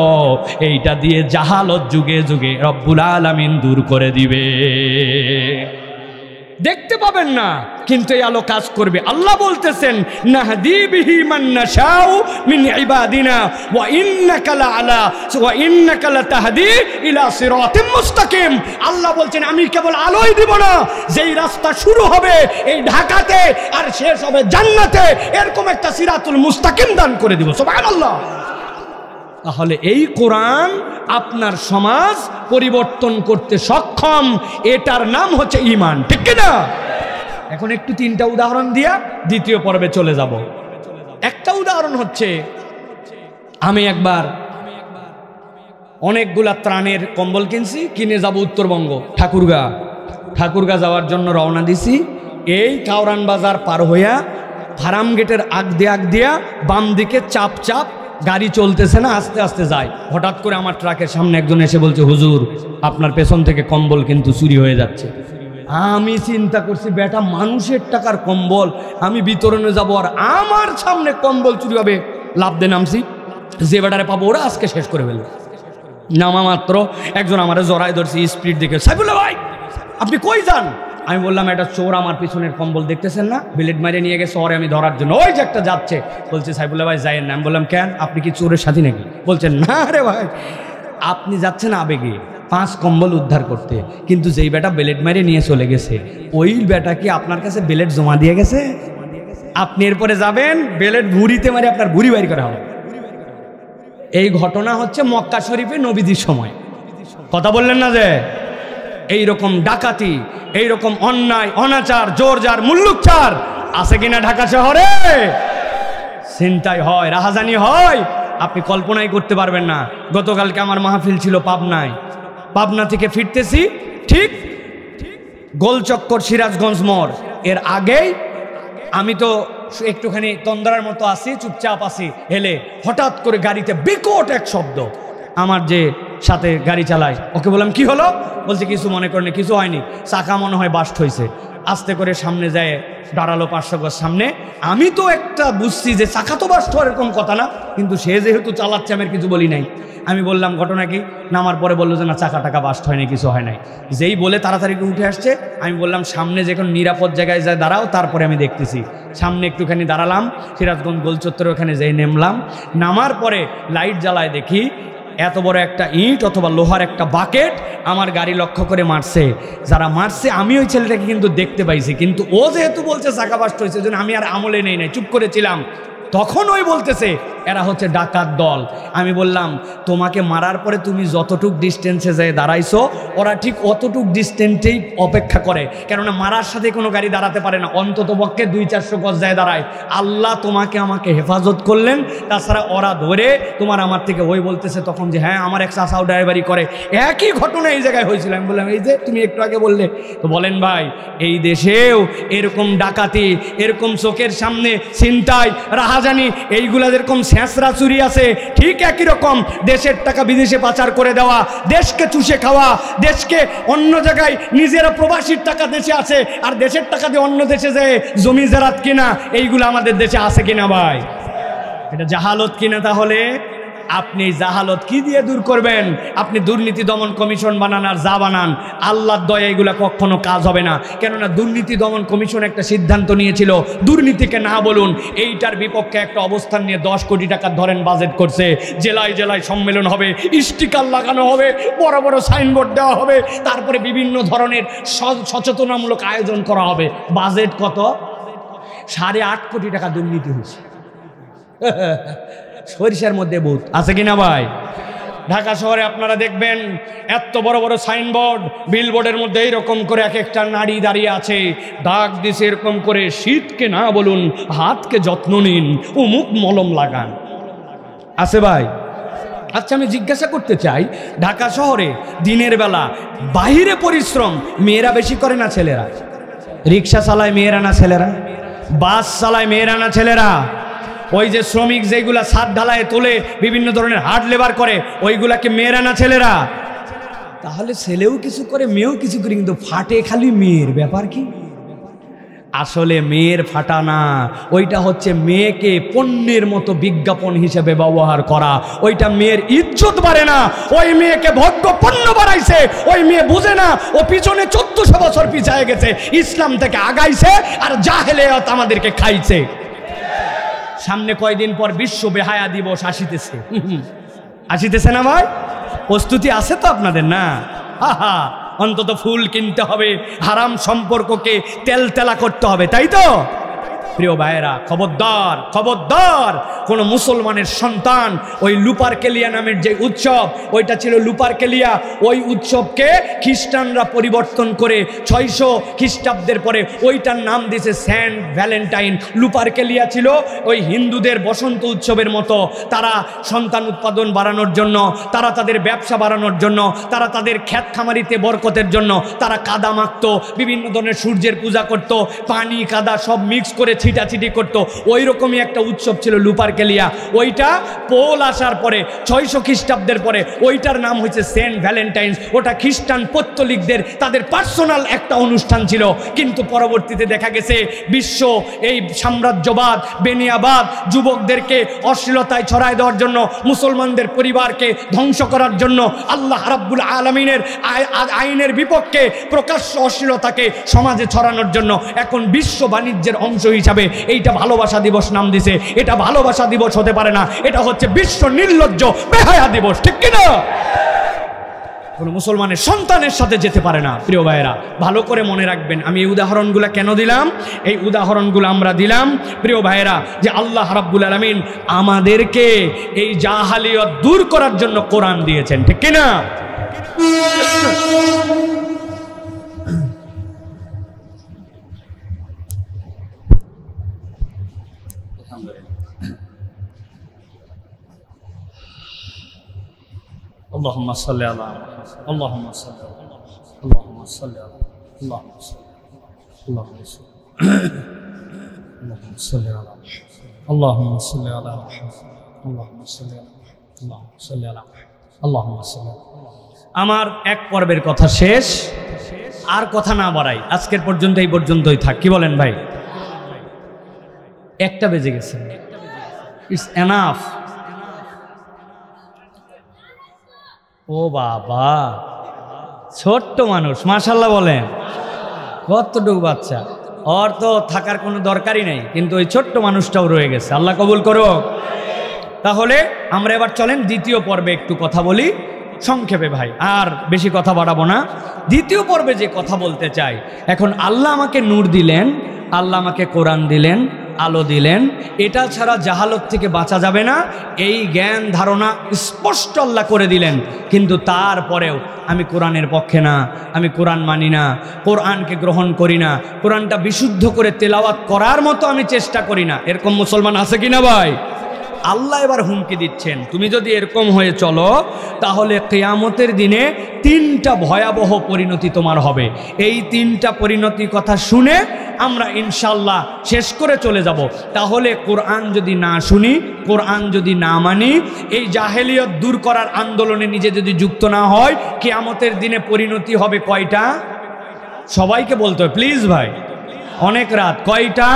এইটা দিয়ে জাহালত যুগে যুগে রব্বুল আলামিন দূর করে দিবে। দেখতে পাবেন না, কিন্তু এই আলো কাজ করবে। আল্লাহ বলতেছেন নাহদি বিহি মান নাশাউ মিন ইবাদিনা ওয়া ইন্নাকা লাতাহদি ইলা সিরাতিম মুস্তাকিম। আল্লাহ বলছেন আমি কেবল আলোই দিব না, যেই রাস্তা শুরু হবে এই ঢাকাতে আর শেষ হবে জান্নাতে, এরকম একটা সিরাতুল মুস্তাকিম দান করে দিব। সুবহানাল্লাহ। তাহলে এই কোরআন আপনার সমাজ পরিবর্তন করতে সক্ষম, এটার নাম হচ্ছে ঈমান, ঠিক কি না? এখন একটু 3টা উদাহরণ দিয়া দ্বিতীয় পর্বে চলে যাব। একটা উদাহরণ হচ্ছে, আমি একবার অনেকগুলা ত্রাণের কম্বল কিনছি, কিনে যাব উত্তরবঙ্গ, ঠাকুরগা যাওয়ার জন্য রওনা দিছি। এই কাউরান বাজার পার হইয়া ফার্ম গেটের আগ দিয়া বাম দিকে চাপ গাড়ি চলতেছে না, আস্তে আস্তে যায়। হঠাৎ করে আমার ট্রাকের সামনে একজন এসে বলছে হুজুর আপনার পেছন থেকে কম্বল কিন্তু চুরি হয়ে যাচ্ছে। আমি চিন্তা করছি বেটা মানুষের টাকার কম্বল, আমি বিতরণে যাব আর আমার সামনে কম্বল চুরি হবে। লাভ দিয়ে নামছি, যে বেটারে পাবো ওরা আজকে শেষ করে ফেলবে। নামা মাত্র একজন আমার জড়াই ধরছি, স্পিড দেখে সাইফুল্লাহ ভাই আপনি কই যান? আমি বললাম এটা চোর আমার পিছনের কম্বল দেখতেছেন না, বিলেট মারে নিয়ে গেছে ওরে আমি ধরার জন্য, ওই যে একটা যাচ্ছে। বলছে সাইফুল্লাহ ভাই যাইয়েন না। আমি বললাম কেন, আপনি কি চোরের সাথী নাকি? বলছেন না রে ভাই, আপনি যাচ্ছেন আবেগে 5 কম্বল উদ্ধার করতে, কিন্তু যেই বেটা বেলেট মারে নিয়ে চলে গেছে ওই বেটা কি আপনার কাছে বেলেট জমা দিয়ে গেছে? আপনি এরপরে যাবেন বেলেট ভুঁড়িতে মারে আপনার ভুঁড়ি বাইর করা হবে। এই ঘটনা হচ্ছে মক্কা শরীফে নবীজির সময়। কথা বললেন না যে এইরকম ডাকাতি, এইরকম অন্যায় অনাচার জোরজার মুল্লুকচার আছে কিনা ঢাকা শহরে? চিন্তাই হয়, রাহাজানি হয়, আপনি কল্পনাই করতে পারবেন না। গতকালকে আমার মাহফিল ছিল পাবনা থেকে ফিরতেছি, ঠিক গোলচক্কর সিরাজগঞ্জ মোড়, এর আগেই আমি তো একটুখানি তন্দ্রার মতো আছি, চুপচাপ আছি, হেলে হঠাৎ করে গাড়িতে বিকট এক শব্দ। আমার যে সাথে গাড়ি চালায় ওকে বললাম কি হলো? বলছে কিছু মনে করেনি, কিছু হয়নি, চাকা মনে হয় বাস্ট হয়েছে। আস্তে করে সামনে যায় দাঁড়ালো 500 গজ সামনে। আমি তো একটা বুঝছি যে চাকা তো বাস্ট হওয়ার এরকম কথা না, কিন্তু সে যেহেতু চালাচ্ছে আমি কিছু বলি নাই। আমি বললাম ঘটনা কি? নামার পরে বললো যে না চাকা টাকা বাস্ট হয়নি, কিছু হয় নাই। যেই বলে তাড়াতাড়ি উঠে আসছে, আমি বললাম সামনে যখন নিরাপদ জায়গায় যায় দাঁড়াও, তারপরে আমি দেখতেছি। সামনে একটুখানি দাঁড়ালাম, সিরাজগঞ্জ গোলচত্বরে ওখানে যেই নেমলাম, নামার পরে লাইট জ্বালায় দেখি এত বড় একটা ইট অথবা লোহার একটা বাকেট আমার গাড়ি লক্ষ্য করে মারছে। যারা মারছে আমি ওই ছেলেটাকে কিন্তু দেখতে পাইছি, কিন্তু ও যেহেতু বলছে চাকা বাস্ট হয়েছে, জন্য আমি আর আমলে নেই নাই, চুপ করেছিলাম। তখন ওই বলতেছে এরা হচ্ছে ডাকাত দল। আমি বললাম তোমাকে মারার পরে তুমি যতটুক ডিস্টেন্সে যেয়ে দাঁড়াইছো ওরা ঠিক অতটুক ডিস্টেন্সেই অপেক্ষা করে, কেননা মারার সাথে কোনো গাড়ি দাঁড়াতে পারে না, অন্তত পক্ষে 200-400 গজ যায় দাঁড়ায়। আল্লাহ তোমাকে আমাকে হেফাজত করলেন, তাছাড়া ওরা ধরে তোমার আমার থেকে ওই বলতেছে তখন যে হ্যাঁ আমার এক চাচাও ড্রাইভারি করে, একই ঘটনা এই জায়গায় হয়েছিল। আমি বললাম এই যে তুমি একটু আগে বললে। তো বলেন ভাই এই দেশেও এরকম ডাকাতি, এরকম চোখের সামনে ছিনতাই, রাহাজানি, এইগুলা যেরকম ছেঁচড়া চুরি আছে, ঠিক একই রকম দেশের টাকা বিদেশে পাচার করে দেওয়া, দেশকে চুষে খাওয়া, দেশকে অন্য জায়গায় নিজেরা প্রবাসীর টাকা দেশে আছে আর দেশের টাকা দিয়ে অন্য দেশে যায় জমি জারাত কিনা, এইগুলো আমাদের দেশে আছে কিনা ভাই? এটা জাহালত কিনা? তাহলে আপনি জাহালত কি দিয়ে দূর করবেন? আপনি দুর্নীতি দমন কমিশন বানান আর যা বানান, আল্লাহর দয়া এগুলা কখনো কাজ হবে না। কেননা দুর্নীতি দমন কমিশন একটা সিদ্ধান্ত নিয়েছিল দুর্নীতিকে না বলুন, এইটার বিপক্ষে একটা অবস্থান নিয়ে 10 কোটি টাকা ধরেন বাজেট করছে। জেলায় জেলায় সম্মেলন হবে, স্টিকার লাগানো হবে, বড় বড় সাইনবোর্ড দেওয়া হবে, তারপরে বিভিন্ন ধরনের সচেতনামূলক আয়োজন করা হবে। বাজেট কত? 8.5 কোটি টাকা দুর্নীতি হয়েছে। সরিষার মধ্যে ভূত আছে কিনা ভাই? ঢাকা শহরে আপনারা দেখবেন এত বড় বড় সাইনবোর্ড, বিলবোর্ডের মধ্যে এইরকম করে এক একটা নারী দাঁড়িয়ে আছে, দাগ দিছে এরকম করে, শীতকে না বলুন, হাতকে যত্ন নিন, অমুক মলম লাগান। আছে ভাই? আচ্ছা আমি জিজ্ঞাসা করতে চাই, ঢাকা শহরে দিনের বেলা বাহিরে পরিশ্রম মেয়েরা বেশি করে না ছেলেরা? রিক্সা চালায় মেয়েরা না ছেলেরা? বাস চালায় মেয়েরা না ছেলেরা? ওই যে শ্রমিক যেগুলা ছাদ ঢালায় তোলে, বিভিন্ন ধরনের হার্ড লেবার করে, ওইগুলাকে মেয়েরা না ছেলেরা? তাহলে ছেলেও কিছু করে মেয়েও কিছু করে, কিন্তু ফাটে খালি মেয়ের। ব্যাপার কি? আসলে মেয়ের ফাটা না, ওইটা হচ্ছে মেয়েকে পণ্যের মতো বিজ্ঞাপন হিসেবে ব্যবহার করা। ওইটা মেয়ের ইজ্জত বাড়ে না, ওই মেয়েকে ভোগ্য পণ্য বাড়াইছে। ওই মেয়ে বুঝে না ও পিছনে 1400 বছর পিছায় গেছে, ইসলাম থেকে আগাইছে আর জাহেলিয়াত আমাদেরকে খাইছে। সামনে কয়দিন পর বিশ্ব বেহায়া দিবস আসিতেছে না ভাই? প্রস্তুতি আছে তো আপনাদের? না অন্তত ফুল কিনতে হবে, হারাম সম্পর্ককে তেলতেলা করতে হবে, তাই তো? প্রিয় ভাইয়েরা, খবরদার খবরদার, কোন মুসলমানের সন্তান ওই লুপারকেলিয়া নামের যে উৎসব, ওইটা ছিল লুপারকেলিয়া, ওই উৎসবকে খ্রিস্টানরা পরিবর্তন করে 600 খ্রিস্টাব্দের পরে ওইটার নাম দিয়েছে সেন্ট ভ্যালেন্টাইন। লুপারকেলিয়া ছিল ওই হিন্দুদের বসন্ত উৎসবের মতো। তারা সন্তান উৎপাদন বাড়ানোর জন্য, তারা তাদের ব্যবসা বাড়ানোর জন্য, তারা তাদের ক্ষেত খামারিতে বরকতের জন্য তারা কাদা মাখতো, বিভিন্ন ধরনের সূর্যের পূজা করত, পানি কাদা সব মিক্স করে ছিটাছিটি করতো। ওই রকমই একটা উৎসব ছিল লুপারকেলিয়া। ওইটা পোল আসার পরে 600 খ্রিস্টাব্দের পরে ওইটার নাম হয়েছে সেন্ট ভ্যালেন্টাইন্স। ওটা খ্রিস্টান পৌত্তলিকদের তাদের পার্সোনাল একটা অনুষ্ঠান ছিল। কিন্তু পরবর্তীতে দেখা গেছে বিশ্ব এই সাম্রাজ্যবাদ, বেনিয়াবাদ, যুবকদেরকে অশ্লীলতায় ছড়ায় দেওয়ার জন্য, মুসলমানদের পরিবারকে ধ্বংস করার জন্য, আল্লাহ রাব্বুল আলামিনের আইনের বিপক্ষে প্রকাশ্য অশ্লীলতাকে সমাজে ছড়ানোর জন্য এখন বিশ্ব বাণিজ্যের অংশ হিসাবে এইটা ভালোবাসা দিবস নাম দিছে। এটা ভালোবাসা দিবস হতে পারে না, এটা হচ্ছে বিশ্ব নির্লজ্জ বেহায়া দিবস, ঠিক কিনা? কোন মুসলমানের সন্তানের সাথে যেতে পারে না। প্রিয় ভাইয়েরা, ভালো করে মনে রাখবেন, আমি এই উদাহরণগুলো কেন দিলাম? এই উদাহরণগুলো আমরা দিলাম প্রিয় ভাইয়েরা যে আল্লাহ রাব্বুল আলামিন আমাদেরকে এই জাহালিয়ত দূর করার জন্য কোরআন দিয়েছেন, ঠিক কিনা? اللهم صل على محمد اللهم صل على اللهم صل على اللهم صل اللهم صل اللهم صل على اللهم صل على محمد اللهم صل على اللهم صل على اللهم صل। আমার এক পর্বের কথা শেষ, আর কথা না বাড়াই, আজকের পর্যন্ত এই পর্যন্তই থাক। কি বলেন ভাই? 1টা বেজে গেছে, ইটস এনাফ। ও বাবা, ছোট্ট মানুষ, মাশাআল্লাহ বলেন, কতটুকু বাচ্চা, ওর তো থাকার কোনো দরকারই নেই, কিন্তু ওই ছোট্ট মানুষটাও রয়ে গেছে। আল্লাহ কবুল করুক। তাহলে আমরা এবার চলেন দ্বিতীয় পর্বে একটু কথা বলি সংক্ষেপে ভাই, আর বেশি কথা বাড়াবো না। দ্বিতীয় পর্বে যে কথা বলতে চাই, এখন আল্লাহ আমাকে নূর দিলেন, আল্লাহ আমাকে কোরআন দিলেন, আলো দিলেন। এটা ছাড়া জাহালত থেকে বাঁচা যাবে না, এই জ্ঞান ধারণা স্পষ্ট আল্লাহ করে দিলেন। কিন্তু তারপরেও আমি কোরআনের পক্ষে না, আমি কোরআন মানি না, কোরআনকে গ্রহণ করি না, কোরআনটা বিশুদ্ধ করে তেলাওয়াত করার মতো আমি চেষ্টা করি না, এরকম মুসলমান আছে কিনা ভাই? আল্লাহ এবার হুমকি দিচ্ছেন, তুমি যদি এরকম হয়ে চলো তাহলে কিয়ামতের দিনে 3টা ভয়াবহ পরিণতি তোমার হবে। এই 3টা পরিণতির কথা শুনে আমরা ইনশাল্লাহ শেষ করে চলে যাব। তাহলে কোরআন যদি না শুনি, কোরআন যদি না মানি, এই জাহেলিয়ত দূর করার আন্দোলনে নিজে যদি যুক্ত না হয়, কিয়ামতের দিনে পরিণতি হবে কয়টা? সবাইকে বলতে হবে প্লিজ ভাই, অনেক রাত। কয়টা?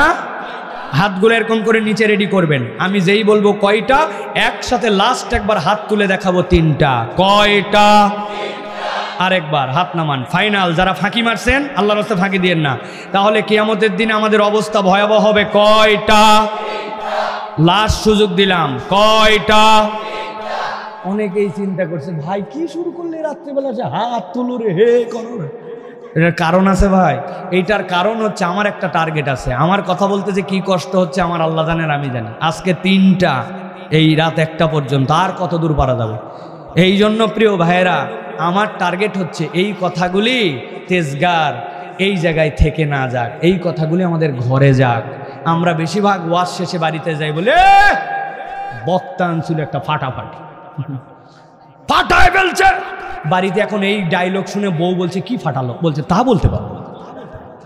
হাতগুলো এরকম করে নিচে রেডি করবেন, আমি যেই বলবো কয়টা একসাথে লাস্ট একবার হাত তুলে দেখাবো 3টা। কয়টা? আরেকবার হাত নামান। ফাইনাল যারা ফাঁকি মারছেন আল্লাহর রাস্তায় ফাঁকি দিয়েন না, তাহলে কিয়ামতের দিনে আমাদের অবস্থা ভয়াবহ হবে। কয়টা? লাস্ট সুযোগ দিলাম। কয়টা? অনেকেই চিন্তা করছে ভাই কি শুরু করলে রাত্রিবেলা, হাত তুলো রে, হে করো রে। এটার কারণ আছে ভাই, এইটার কারণ হচ্ছে আমার একটা টার্গেট আছে। আমার কথা বলতে যে কি কষ্ট হচ্ছে আমার আল্লাহ জানেন, আমি জানি। আজকে 3টা, এই রাত 1টা পর্যন্ত, আর কত দূর পারা যাবে? এই জন্য প্রিয় ভাইয়েরা, আমার টার্গেট হচ্ছে এই কথাগুলি তেজগার এই জায়গায় থেকে না যাক, এই কথাগুলি আমাদের ঘরে যাক। আমরা বেশিরভাগ ওয়াজ শেষে বাড়িতে যাই বলে বক্তা আনছিল একটা ফাটাফাটি, ফাটায় ফেলছে বাড়িতে। এখন এই ডায়লগ শুনে বউ বলছে কি ফাটালো, বলছে তা বলতে পারবো।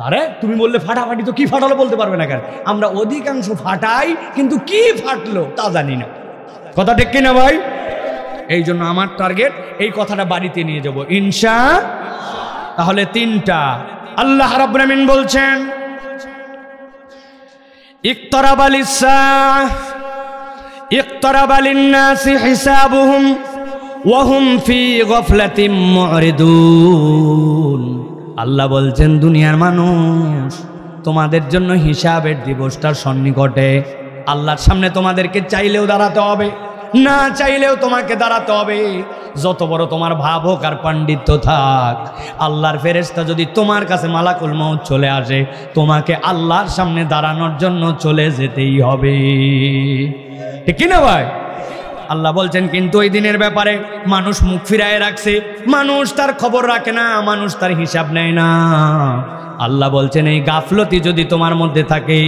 আরে তুমি বললে ফাটাফাটি, তো কি ফাটালো বলতে পারবে না কেন? আমরা অধিকাংশ ফাটাই কিন্তু কি ফাটলো তা জানি না। কথা ঠিক কিনা ভাই? এই জন্য আমার টার্গেট এই কথাটা বাড়িতে নিয়ে যাব ইনশাআল্লাহ। তাহলে 3টা আল্লাহ রাব্বুল আমিন বলছেন ইকতারাবা লিস-সাআহ ইকতারাবা লিন-নাসি হিসাবুহুম ওয়া হুম ফি গাফলাতিন মু'রিদুন। আল্লাহ বলছেন দুনিয়ার মানুষ, তোমাদের জন্য হিসাবের দিবসটার সন্নিকটে। আল্লাহর সামনে তোমাদেরকে চাইলেও দাঁড়াতে হবে, না চাইলেও তোমাকে দাঁড়াতে হবে। যত বড় তোমার ভাব হোক আর পাণ্ডিত্য থাক, আল্লাহর ফেরেশতা যদি তোমার কাছে মালাকুল মউত চলে আসে, তোমাকে আল্লাহর সামনে দাঁড়ানোর জন্য চলে যেতেই হবে। ঠিক কিনা ভাই? আল্লাহ বলছেন কিন্তু ওই দিনের ব্যাপারে মানুষ মুখ ফিরায় রাখছে, মানুষ তার খবর রাখে না, মানুষ তার হিসাব নেয় না। আল্লাহ বলছেন এই গাফলতি যদি তোমার মধ্যে থাকে,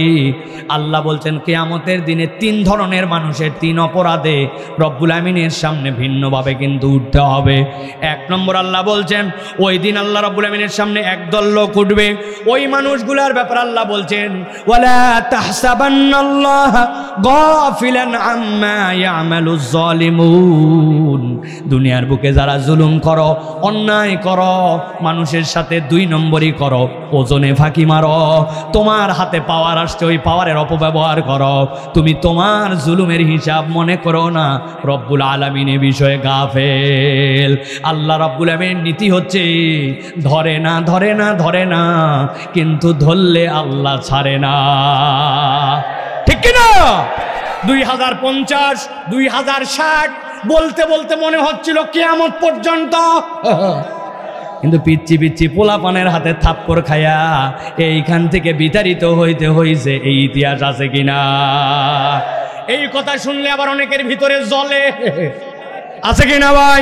আল্লাহ বলছেন কিয়ামতের দিনে 3 ধরনের মানুষের 3 অপরাধে রব্বুল আমিনের সামনে ভিন্নভাবে কিন্তু উঠতে হবে। 1 নম্বর আল্লাহ বলছেন ওই দিন আল্লাহ রব্বুল আমিনের সামনে একদল লোক উঠবে, ওই মানুষগুলোর ব্যাপারে আল্লাহ বলছেন ওয়ালা তাহসাবান্নাল্লাহ গাফিলান আম্মা ইয়ামালুজ জালিমুন। দুনিয়ার বুকে যারা জুলুম করো, অন্যায় করো, মানুষের সাথে 2 নম্বরই করো, ওজনে ফাঁকি মারো, তোমার হাতে পাওয়ার আসছে ওই পাওয়ারের অপব্যবহার করো, তুমি তোমার জুলুমের হিসাব মনে করো না, রব্বুল আলামিন এ বিষয়ে গাফেল। আল্লাহ রব্বুল আমিনের নীতি হচ্ছে ধরে না ধরে না ধরে না, কিন্তু ধরলে আল্লাহ ছাড়ে না। ঠিক কিনা? 2050 2060 বলতে বলতে মনে হচ্ছিল কিয়ামত পর্যন্ত, কিন্তু পিচ্ছি পিচ্ছি পোলাপানের হাতে থাপ্পড় খায়া এইখান থেকে বিতাড়িত হইতে হইছে। এই ইতিহাস আছে কিনা? এই কথা শুনলে আবার অনেকের ভিতরে জ্বলে, আছে কিনা ভাই?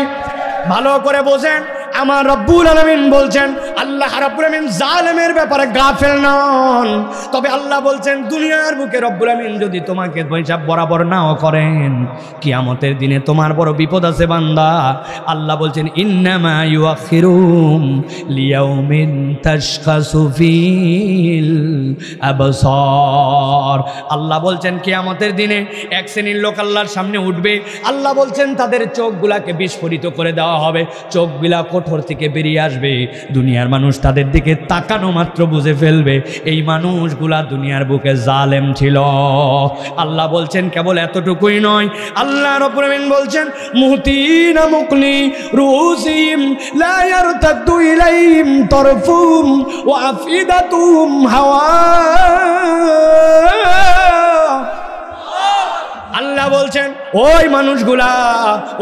ভালো করে বোঝেন। আমার রব্বুল আলামিন বলছেন আল্লাহ রাব্বুল আমিন জালেমের ব্যাপারে গাফেল নন। তবে আল্লাহ বলছেন দুনিয়ার বুকে রব্বুল আমিন যদি তোমাকে হিসাব বরাবর নাও করেন, কিয়ামতের দিনে তোমার বড় বিপদ আছে বান্দা। আল্লাহ বলছেন ইন্নামা ইউআখিরুম লিয়াউমিন তাশখাসু ফিল আবসার। আল্লাহ বলছেন কিয়ামতের দিনে 1 শ্রেণীর লোক আল্লাহর সামনে উঠবে। আল্লাহ বলছেন তাদের চোখগুলাকে বিস্ফোরিত করে দেওয়া হবে, চোখগুলা কোঠর থেকে বেরিয়ে আসবে। দুনিয়ার মানুষ তাদের দিকে তাকানো মাত্র বুঝে ফেলবে এই মানুষগুলা দুনিয়ার বুকে জালেম ছিল। আল্লাহ বলছেন কেবল এতটুকুই নয়, আল্লাহ রাব্বুল আমিন বলছেন মুহতিনা মুকনি রুসিম লা ইয়ারতাদু ইলাইহিম তারফুম ওয়া আফিদাতুহুম হাওয়া। আল্লাহ বলছেন ওই মানুষগুলা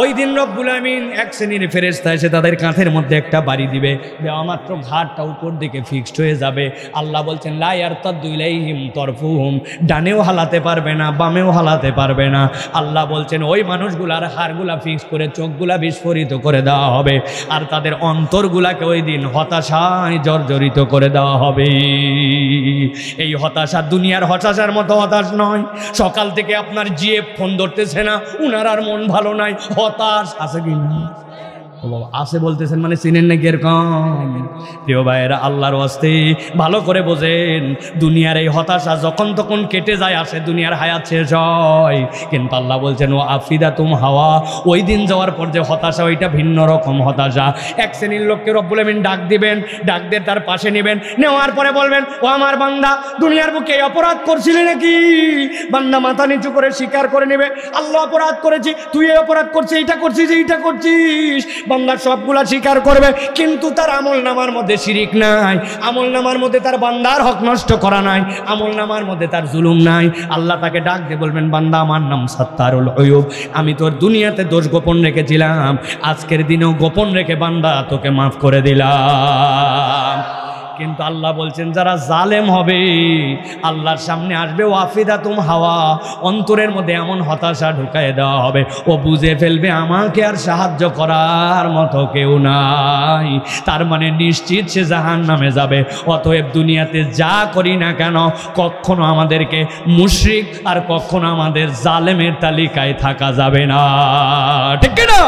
ওই দিন রব্বুল আমিন এক শ্রেণীর ফেরেশতা এসে তাদের কাঁধের মধ্যে একটা বাড়ি দিবে, দেওয়া মাত্র ঘাটটা উপর দিকে ফিক্সড হয়ে যাবে। আল্লাহ বলছেন লা ইয়ারতাদ্দু ইলাইহিম তরফুহুম, ডানেও হালাতে পারবে না বামেও হালাতে পারবে না। আল্লাহ বলছেন ওই মানুষগুলার হাড়গুলা ফিক্স করে চোখগুলা বিস্ফোরিত করে দেওয়া হবে, আর তাদের অন্তরগুলাকে ওই দিন হতাশায় জর্জরিত করে দেওয়া হবে। এই হতাশা দুনিয়ার হতাশার মতো হতাশ নয়। সকাল থেকে আপনার জিএফ ফোন ধরতেছে না, উনার আর মন ভালো নাই, হতাশ আছে কি না? আছে বলতেছেন মানে চিনেন নাকি এরকম? প্রিয় ভাইয়েরা, আল্লাহর ওয়াস্তে ভালো করে বোঝেন, দুনিয়ার এই হতাশা যখন তখন কেটে যায়, আসে দুনিয়ার হায়াত শেষ হয়, কিন্তু আল্লাহ বলছেন ও আফিদা তুম হাওয়া, ওই দিন যাওয়ার পর যে হতাশা ওইটা ভিন্ন রকম হতাশা। এক শ্রেণীর লোককে রব্বুল আমিন ডাক দিবেন, ডাক দিয়ে তার পাশে নেবেন, নেওয়ার পরে বলবেন ও আমার বান্দা, দুনিয়ার বুকে এই অপরাধ করছিলি নাকি? বান্দা মাথা নিচু করে স্বীকার করে নেবে, আল্লাহ অপরাধ করেছি, তুই এই অপরাধ করছিস, এইটা করছিস, এইটা করছিস। বান্দা সবগুলা স্বীকার করবে, কিন্তু তার আমলনামার মধ্যে শিরিক নাই, আমলনামার মধ্যে তার বান্দার হক নষ্ট করা নাই, আমলনামার মধ্যে তার জুলুম নাই। আল্লাহ তাকে ডাক দিয়ে বলবেন বান্দা আমার নাম সাত্তারুল উয়ুব, আমি তোর দুনিয়াতে দোষ গোপন রেখেছিলাম, আজকের দিনেও গোপন রেখে বান্দা তোকে মাফ করে দিলাম। কিন্তু আল্লাহ বলছেন যারা জালেম হবে আল্লাহর সামনে আসবে ওয়াফিদা তুম হাওয়া, অন্তরের মধ্যে এমন হতাশা ঢুকায় দেওয়া হবে, ও বুঝে ফেলবে আমাকে আর সাহায্য করার মতো কেউ নাই, তার মানে নিশ্চিত সে জাহান্নামে যাবে। অতএব দুনিয়াতে যা করি না কেন কখনো আমাদেরকে মুশরিক আর কখনো আমাদের জালেমের তালিকায় থাকা যাবে না, ঠিক না?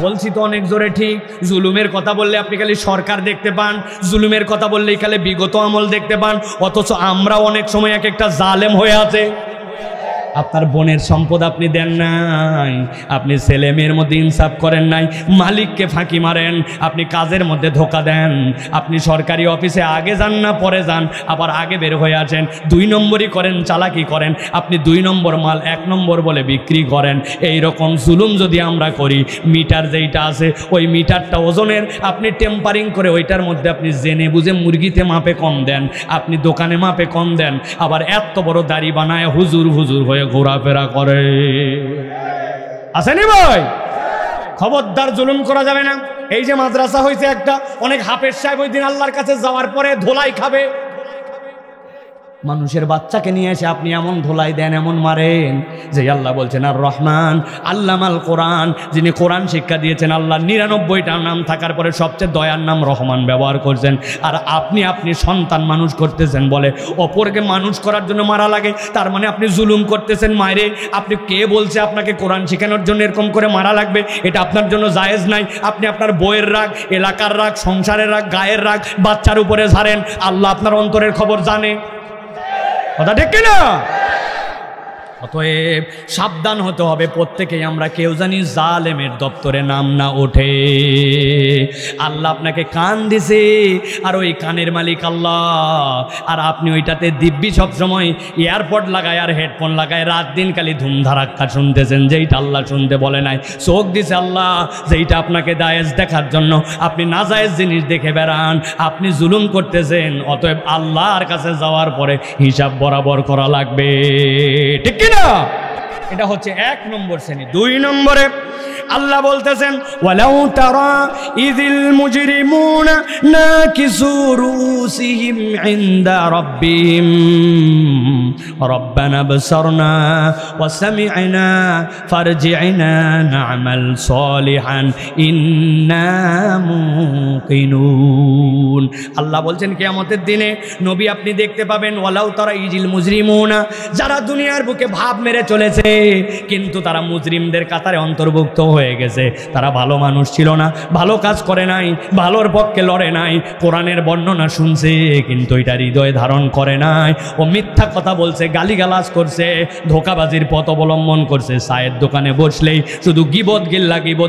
বলছি তো অনেক জোরে ঠিক। জুলুমের কথা বললে আপনি খালি সরকার দেখতে পান, জুলুমের কথা বললেই খালি বিগত আমল দেখতে পান, অথচ আমরাও অনেক সময় এক একটা জালেম হয়ে আছে। আপনার বোনের সম্পদ আপনি দেন নাই, আপনি ছেলে মেয়ের মধ্যে ইনসাফ করেন নাই, মালিককে ফাঁকি মারেন, আপনি কাজের মধ্যে ধোকা দেন, আপনি সরকারি অফিসে আগে যান না পরে যান, আবার আগে বের হয়ে আসেন, 2 নম্বরই করেন, চালাকি করেন, আপনি 2 নম্বর মাল 1 নম্বর বলে বিক্রি করেন। এই রকম জুলুম যদি আমরা করি, মিটার যেইটা আছে ওই মিটারটা ওজনের আপনি টেম্পারিং করে ওইটার মধ্যে আপনি জেনে বুঝে মুরগিতে মাপে কম দেন, আপনি দোকানে মাপে কম দেন, আবার এত বড় দাড়ি বানায় হুজুর হুজুর হয়ে ঘোরাফেরা করে, আসেনি ভাই? খবরদার জুলুম করা যাবে না। এই যে মাদ্রাসা হয়েছে একটা, অনেক হাফেজ সাহেব ওই দিন আল্লাহর কাছে যাওয়ার পরে ধোলাই খাবে, মানুষের বাচ্চাকে নিয়ে এসে আপনি এমন ধোলাই দেন, এমন মারেন যে আল্লাহ বলছেন আর রহমান আল্লামাল কোরআন, যিনি কোরআন শিক্ষা দিয়েছেন। আল্লাহ 99টা নাম থাকার পরে সবচেয়ে দয়ার নাম রহমান ব্যবহার করছেন, আর আপনি সন্তান মানুষ করতেছেন বলে অপরকে মানুষ করার জন্য মারা লাগে, তার মানে আপনি জুলুম করতেছেন মায়েরে। আপনি কে বলছে আপনাকে কোরআন শেখানোর জন্য এরকম করে মারা লাগবে? এটা আপনার জন্য জায়েজ নাই। আপনি আপনার বইয়ের রাগ, এলাকার রাগ, সংসারের রাগ, গায়ের রাগ বাচ্চার উপরে ঝাড়েন, আল্লাহ আপনার অন্তরের খবর জানে, কথা ঠিক কিনা? অতএব সাবধান হতে হবে প্রত্যেকেই, আমরা কেউ জানি জালেমের দপ্তরে নাম না ওঠে। আল্লাহ আপনাকে কান দিছে, আর ওই কানের মালিক আল্লাহ, আর আপনি ওইটাতে দিব্যি সবসময় এয়ারপড লাগায় আর হেডফোন লাগায় রাত দিন খালি ধুমধারাক্কা শুনতেছেন, যেইটা আল্লাহ শুনতে বলে নাই। চোখ দিছে আল্লাহ যেইটা আপনাকে দায়েজ দেখার জন্য, আপনি নাজায়েজ জিনিস দেখে বেড়ান, আপনি জুলুম করতেছেন। অতএব আল্লাহর কাছে যাওয়ার পরে হিসাব বরাবর করা লাগবে, ঠিক কিনা? এটা হচ্ছে 1 নম্বর শ্রেণী। 2 নম্বরে আল্লাহ বলতেছেন ওয়ালাউ তারা ইযিল মুজরিমুনা নাকিসু রুসিহিম ইনদা রাব্বিহিম রব্বানা বসরনা ওয়া সামি'না ফারজি'না না'মাল সলিহান ইন্না মুকিনুন। আল্লাহ বলছেন কিয়ামতের দিনে নবী আপনি দেখতে পাবেন ওয়ালাউ তারা ইযিল মুজরিমুনা, যারা দুনিয়ার বুকে ভাব মেরে চলেছে কিন্তু তারা মুজরিমদের কাতারে অন্তর্ভুক্ত হয়ে গেছে। তারা ভালো মানুষ ছিল না, ভালো কাজ করে নাই, ভালোর পক্ষে লড়ে নাই, কোরআনের বর্ণনা শুনছে কিন্তু এটা হৃদয়ে ধারণ করে নাই, ও মিথ্যা কথা বলছে, গালিগালাজ করছে, ধোঁকাবাজির পথ অবলম্বন করছে। চায়ের দোকানে বসলেই শুধু গিবত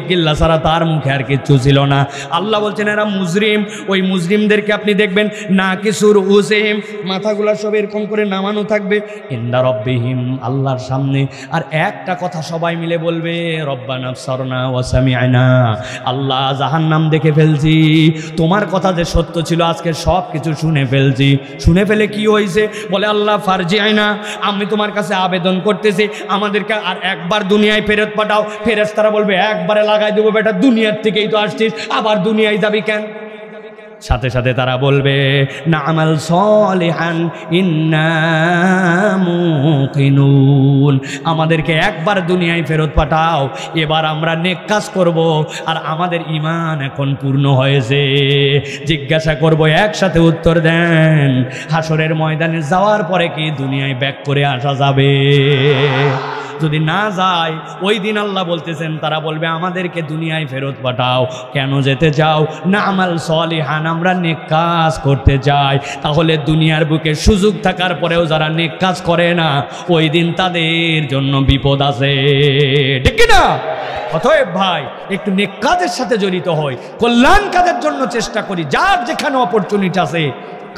গিল্লা ছাড়া তার মুখে আর কিচ্ছু ছিল না। আল্লাহ বলছেন এরা মুজরিম। ওই মুজরিমদেরকে আপনি দেখবেন না কিসুর হুসেম, মাথাগুলা সব এরকম করে নামানো থাকবে ইনদা রব্বিহিম, আল্লাহর সামনে। আর একটা কথা সবাই মিলে বলবে রব্বানা আবসারনা ওয়া সামি'না, আল্লাহ জাহান্নাম দেখে ফেলছি, তোমার কথা যে সত্য ছিল আজকে সব কিছু শুনে ফেলছি। শুনে ফেলে কি হয়েছে? বলে আল্লাহ ফারজি'না, আমি তোমার কাছে আবেদন করতেছি আমাদেরকে আর একবার দুনিয়ায় ফেরত পাঠাও। ফেরেশতারা বলবে একবারে লাগাই দেবো বেটা, দুনিয়ার থেকেই তো আসছিস, আবার দুনিয়ায় যাবি কেন? সাথে সাথে তারা বলবে না'মাল সলিহান ইন্না মুকিনুন, আমাদেরকে একবার দুনিয়ায় ফেরত পাঠাও, এবার আমরা নেক কাজ করব, আর আমাদের ঈমান এখন পূর্ণ হয়েছে। জিজ্ঞাসা করব, একসাথে উত্তর দেন, হাসরের ময়দানে যাওয়ার পরে কি দুনিয়ায় ব্যাক করে আসা যাবে? যদি না যায়, ওই দিন আল্লাহ বলতেছেন তারা বলবে আমাদেরকে দুনিয়ায় ফেরত পাঠাও। কেন যেতে চাও? না আমাল সলিহান, আমরা নেক কাজ করতে চাই। তাহলে দুনিয়ার বুকে সুযোগ থাকার পরেও যারা নেক কাজ করে না, ওই দিন তাদের জন্য বিপদ আছে, ঠিক না? অতএব ভাই, একটু নেক কাজের সাথে জড়িত হই, কল্যাণ কাজের জন্য চেষ্টা করি। যার যেখানে অপরচুনিটি আছে,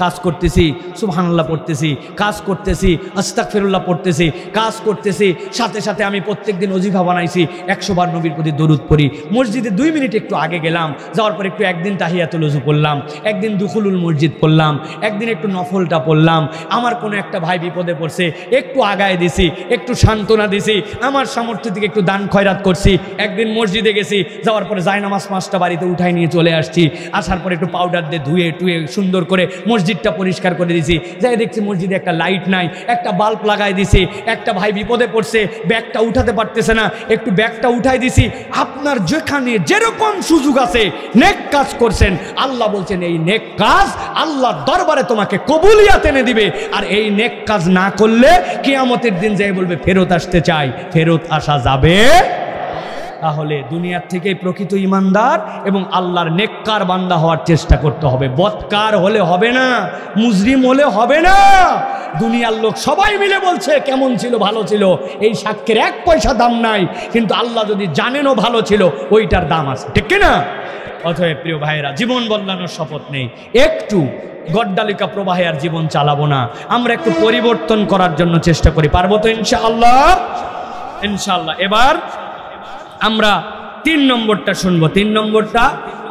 কাজ করতেছি, সুবহানাল্লাহ পড়তেছি, কাজ করতেছি, আস্তাগফিরুল্লাহ পড়তেছি, কাজ করতেছি, সাথে সাথে আমি প্রত্যেকদিন ওজিফা বানাইছি, 100 বার নবীর প্রতি দরুদ পড়ি। মসজিদে 2 মিনিট একটু আগে গেলাম, যাওয়ার পর একটু একদিন তাহিয়াতুল ওযু পড়লাম, একদিন দুখুলুল মসজিদ পড়লাম, একদিন একটু নফলটা পড়লাম। আমার কোনো একটা ভাই বিপদে পড়ছে, একটু আগায় দিছি, একটু সান্ত্বনা দিছি, আমার সামর্থ্য থেকে একটু দান খয়রাত করছি। একদিন মসজিদে গেছি, যাওয়ার পরে জায়নামাজ 5টা বাড়িতে উঠাই নিয়ে চলে আসছি। আসার পরে একটু পাউডার দিয়ে ধুয়ে টুয়ে সুন্দর করে মসজিদটা পরিষ্কার করে দিছি। যাই দেখছি মসজিদে একটা লাইট নাই, একটা বাল্ব লাগাই দিছি। একটা ভাই বিপদে পড়ছে, ব্যাগটা উঠাতে পারতেছে না, একটু ব্যাগটা উঠাই দিছি। আপনার যেখানে যেরকম সুযোগ আছে নেক কাজ করছেন, আল্লাহ বলছেন এই নেক কাজ আল্লাহর দরবারে তোমাকে কবুলিয়াত এনে দিবে। আর এই নেক কাজ না করলে কিয়ামতের দিন যাই বলবে ফেরত আসতে চাই, ফেরত আসা যাবে। তাহলে দুনিয়ার থেকে প্রকৃত ইমানদার এবং আল্লাহর নেককার বান্দা হওয়ার চেষ্টা করতে হবে। বদকার হলে হবে না, মুজরিম হলে হবে না। দুনিয়ার লোক সবাই মিলে বলছে কেমন ছিল, ভালো ছিল, এই সাক্ষ্যের 1 পয়সা দাম নাই, কিন্তু আল্লাহ যদি জানেনও ভালো ছিল, ওইটার দাম আছে, ঠিক না? অতএব প্রিয় ভাইয়েরা, জীবন বদলানোর শপথ নেই, একটু গড্ডালিকা প্রবাহে আর জীবন চালাবো না, আমরা একটু পরিবর্তন করার জন্য চেষ্টা করি। পারবো তো ইনশাআল্লাহ? ইনশাআল্লাহ। এবার আমরা 3 নম্বরটা শুনবো। 3 নম্বরটা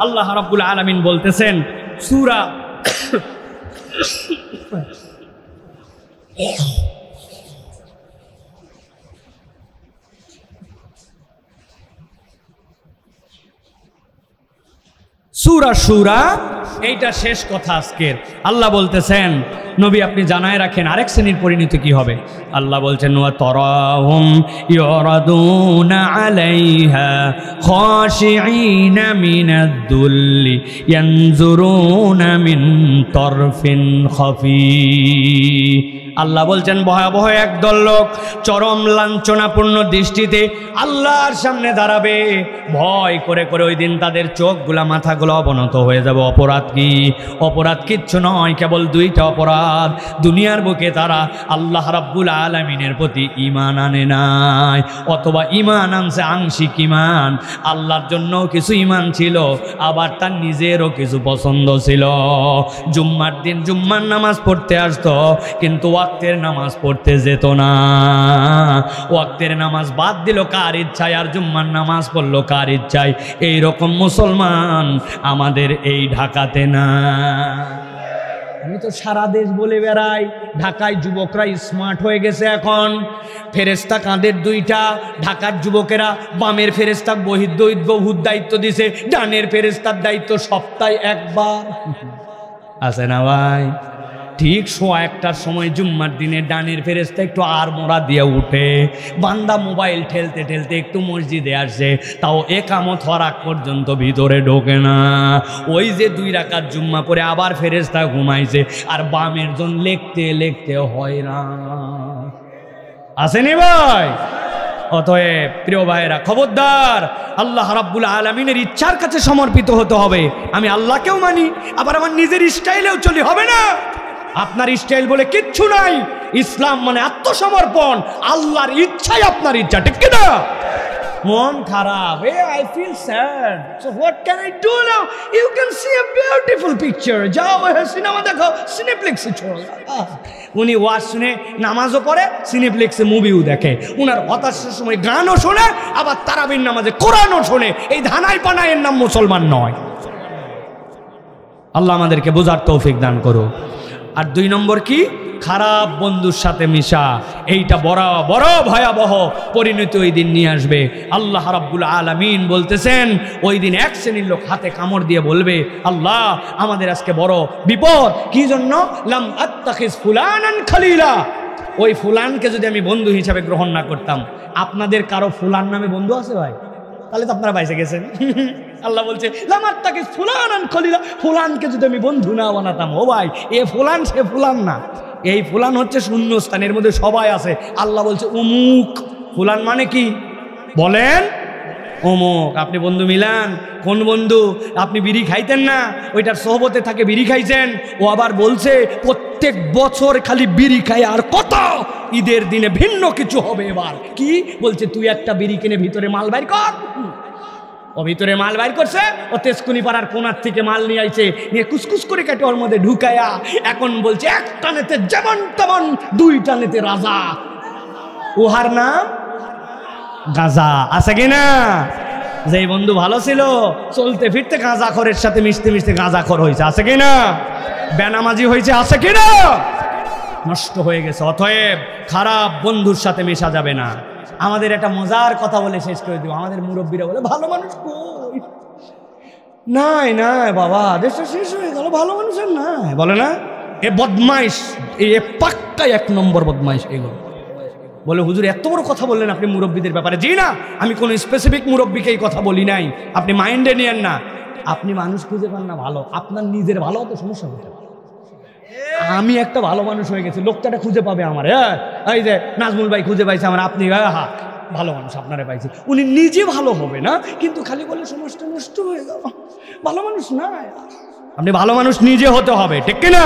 আল্লাহ রাব্বুল আলামিন বলতেছেন সূরা শুরা, এইটা শেষ কথা আজকের। আল্লাহ বলতেছেন নবী আপনি জানায় রাখেন আরেক শ্রেণীর পরিণতি কি হবে। আল্লাহ বলছেন ওয়া তারাহুম ইউরাদুনা আলাইহা খাশিঈনা মিনাদ-দুল্লি ইয়ানজুরুনা মিন তারফিন খাফি। আল্লাহ বলছেন ভয়াবহ একদল লোক চরম লাঞ্ছনাপূর্ণ দৃষ্টিতে আল্লাহর সামনে দাঁড়াবে, ভয় করে করে ওই দিন তাদের চোখগুলা মাথাগুলো অবনত হয়ে যাবে। অপরাধ কি? অপরাধ কিচ্ছু নয়, কেবল 2টা অপরাধ। দুনিয়ার বুকে তারা আল্লাহ রাব্বুল আলামিনের প্রতি ঈমান আনে নাই, অথবা ঈমান আনছে আংশিক ঈমান। আল্লাহর জন্য কিছু ঈমান ছিল, আবার তার নিজেরও কিছু পছন্দ ছিল। জুম্মার দিন জুম্মার নামাজ পড়তে আসতো, কিন্তু ওয়াক্তের নামাজ পড়তে যেত না। ওয়াক্তের নামাজ বাদ দিল কার ইচ্ছায়, আর জুম্মার নামাজ পড়লো কার ইচ্ছায়। এইরকম মুসলমান আমাদের এই ঢাকাতে না। আমি তো সারা দেশ বলে বেড়াই, ঢাকায় যুবকরা স্মার্ট হয়ে গেছে এখন। ফেরেস্তা কাঁধের 2টা, ঢাকার যুবকেরা বামের ফেরেস্তা বহুদ দায়িত্ব দিছে, ডানের ফেরেস্তার দায়িত্ব সপ্তাহে 1 বার আছে না ভাই? ঠিক 1:15টার সময় জুম্মার দিনে ডানের ফেরেস্তা একটু আর মোড়া দিয়ে উঠে, বান্দা মোবাইল ঠেলতে ঠেলতে একটু মসজিদে আসে, তাও একামত হওয়ার আগ পর্যন্ত ভিতরে ঢোকে না। ওই যে 2 রাকাত জুম্মা পরে আবার ফেরেস্তা ঘুমাইছে, আর বামের জন লিখতে লিখতে হয় না। আসেনি ভাই? অতএব প্রিয় ভাইয়েরা খবরদার, আল্লাহ রাব্বুল আলামিনের ইচ্ছার কাছে সমর্পিত হতে হবে। আমি আল্লাহকেও মানি, আবার আমার নিজের স্টাইলেও চলি, হবে না। আপনার স্টাইল বলে কিচ্ছু নাই। ইসলাম মানে আত্মসমর্পণ, আল্লাহর ইচ্ছাই আপনার ইচ্ছা, ঠিক না? মন খারাপ, I feel sad, so what can I do now? You can see a beautiful picture, যাও সিনেমা দেখো, সিনেপ্লেক্সে চলো। উনি ওয়াজ শুনে নামাজও পড়ে, সিনেপ্লেক্সে মুভিও দেখে, উনার হতাশার সময় গানও শোনে, আবার তারাবির নামাজে কোরআনও শোনে। এই ধানাই পানাইয়ের নাম মুসলমান নয়। আল্লাহ আমাদেরকে বোঝার তৌফিক দান করো। আর 2 নম্বর কি? খারাপ বন্ধুর সাথে মিশা। এইটা বড় বড় ভয়াবহ পরিণতি ওই দিন নিয়ে আসবে। আল্লাহ রাব্বুল আলামিন বলতেছেন, ওই দিন এক শ্রেণীর লোক হাতে কামড় দিয়ে বলবে, আল্লাহ আমাদের আজকে বড় বিপদ। কি জন্য? লাম আত্তাখিজ ফুলানান খালিলা, ওই ফুলানকে যদি আমি বন্ধু হিসাবে গ্রহণ না করতাম। আপনাদের কারো ফুলান নামে বন্ধু আছে ভাই? তাহলে তো আপনারা বাইসে গেছেন। আল্লাহ বলছে লামাত তাকে ফুলানান খলিলা, ফুলানকে যদি আমি বন্ধু না বানাতাম। ও ভাই, এ ফুলান সে ফুলান না, এই ফুলান হচ্ছে শূন্যস্থানের মধ্যে সবাই আছে। আল্লাহ বলছে উমুক ফুলান মানে কি বলেন? অমুক। আপনি বন্ধু মিলান, কোন বন্ধু? আপনি বিড়ি খাইতেন না, ওইটার সোহবতে থাকে বিড়ি খাইছেন। ও আবার বলছে প্রত্যেক বছর খালি বিড়ি খাই, আর কত ঈদের দিনে ভিন্ন কিছু হবে। এবার কি বলছে? তুই একটা বিড়ি কিনে ভিতরে মাল বাইর কর। ও ভিতরে মাল বাইর করছে, ও তেজকুনি পাড়ার কোনার থেকে মাল নিয়ে আইছে, নিয়ে কুসকুস করে কেটে ওর মধ্যে ঢুকায়া এখন বলছে এক টানেতে যেমন তেমন, 2 টানেতে রাজা। উহার নাম গাঁজা। আছে কিনা? যেই বন্ধু ভালো ছিল, চলতে ফিরতে গাঁজাখোরের সাথে মিশতে মিশতে গাঁজাখোর হয়েছে। আছে কিনা? বেনামাজি হয়েছে। আছে কিনা? নষ্ট হয়ে গেছে। অতএব খারাপ বন্ধুর সাথে মেশা যাবে না। আমাদের একটা মজার কথা বলে শেষ করে দিব। আমাদের মুরব্বীরা বলে ভালো মানুষ কই? নাই নাই বাবা, দেশটা শেষ হয়ে গেল, ভালো মানুষের নাই। বলে না? এ বদমাইশ, এ পাক্কা 1 নম্বর বদমাইশ এগুলো। বলে হুজুর এত বড় কথা বললেন আপনি মুরব্বীদের ব্যাপারে। জি না, আমি কোনো স্পেসিফিক মুরব্বীকে এই কথা বলি নাই, আপনি মাইন্ডে নিয়েন না। আপনি মানুষ খুঁজে পান না ভালো, আপনার নিজের ভালো তো সমস্যা হতে পারে। আমি একটা ভালো মানুষ হয়ে গেছি, লোকটাটা খুঁজে পাবে আমার। এই যে নাজমুল ভাই খুঁজে পাইছে আমার, আপনি হ্যাঁ ভালো মানুষ আপনারা পাইছে। উনি নিজে ভালো হবে না, কিন্তু খালি বলে সমাজটা নষ্ট হয়ে গেল, ভালো মানুষ না। আপনি ভালো মানুষ নিজে হতে হবে, ঠিক কিনা?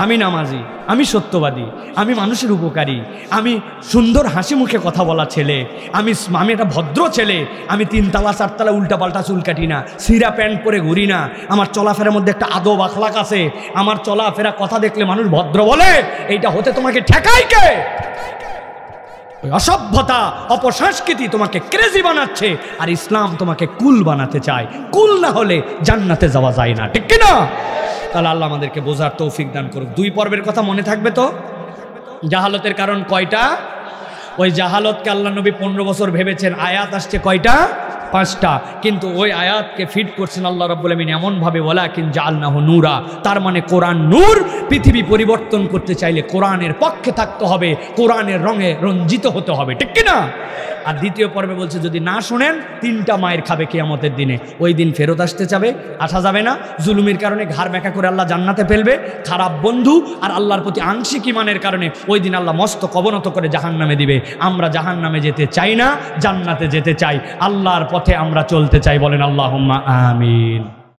আমি নামাজি, আমি সত্যবাদী, আমি মানুষের উপকারী, আমি সুন্দর হাসি মুখে কথা বলা ছেলে, আমি একটা ভদ্র ছেলে, আমি 3 তালা 4 তালা উল্টাপাল্টা চুল কাটি না, সিরা প্যান্ট পরে ঘুরি না, আমার চলাফেরার মধ্যে একটা আদব আখলাক আছে, আমার চলাফেরা কথা দেখলে মানুষ ভদ্র বলে। এইটা হতে তোমাকে ঠেকাই কে? ওই অসভ্যতা অপসংস্কৃতি তোমাকে ক্রেজি বানাচ্ছে, আর ইসলাম তোমাকে কুল বানাতে চায়। কুল না হলে জান্নাতে যাওয়া যায় না, ঠিক কিনা? তাহলে আল্লাহ আমাদেরকে বোঝার তৌফিক দান করুক। 2 পর্বের কথা মনে থাকবে তো? জাহালতের কারণ কয়টা? ওই জাহালতকে আল্লাহ নবী 15 বছর ভেবেছেন। আয়াত আসছে কয়টা? 5টা। কিন্তু ওই আয়াতকে ফিট করছেন আল্লাহ রাব্বুল আমিন এমনভাবে, ওয়ালাকিন জাআলনাহু নূরা, তার মানে কোরআন নূর। পৃথিবী পরিবর্তন করতে চাইলে কোরআনের পক্ষে থাকতে হবে, কোরআনের রঙে রঞ্জিত হতে হবে, ঠিক কিনা? আর 2য় পর্বে বলছে যদি না শুনেন 3টা মায়ের খাবে কিয়ামতের দিনে। ওই দিন ফেরত আসা যাবে না। জুলুমের কারণে ঘাড় ব্যাকা করে আল্লাহ জান্নাতে ফেলবে। খারাপ বন্ধু আর আল্লাহর প্রতি আংশিক ঈমানের কারণে ওই দিন আল্লাহ মস্তক অবনত করে জাহান্নামে দিবে। আমরা জাহান্নামে যেতে চাই না, জান্নাতে যেতে চাই, আল্লাহর পথে আমরা চলতে চাই। বলেন আল্লাহুম্মা আমিন।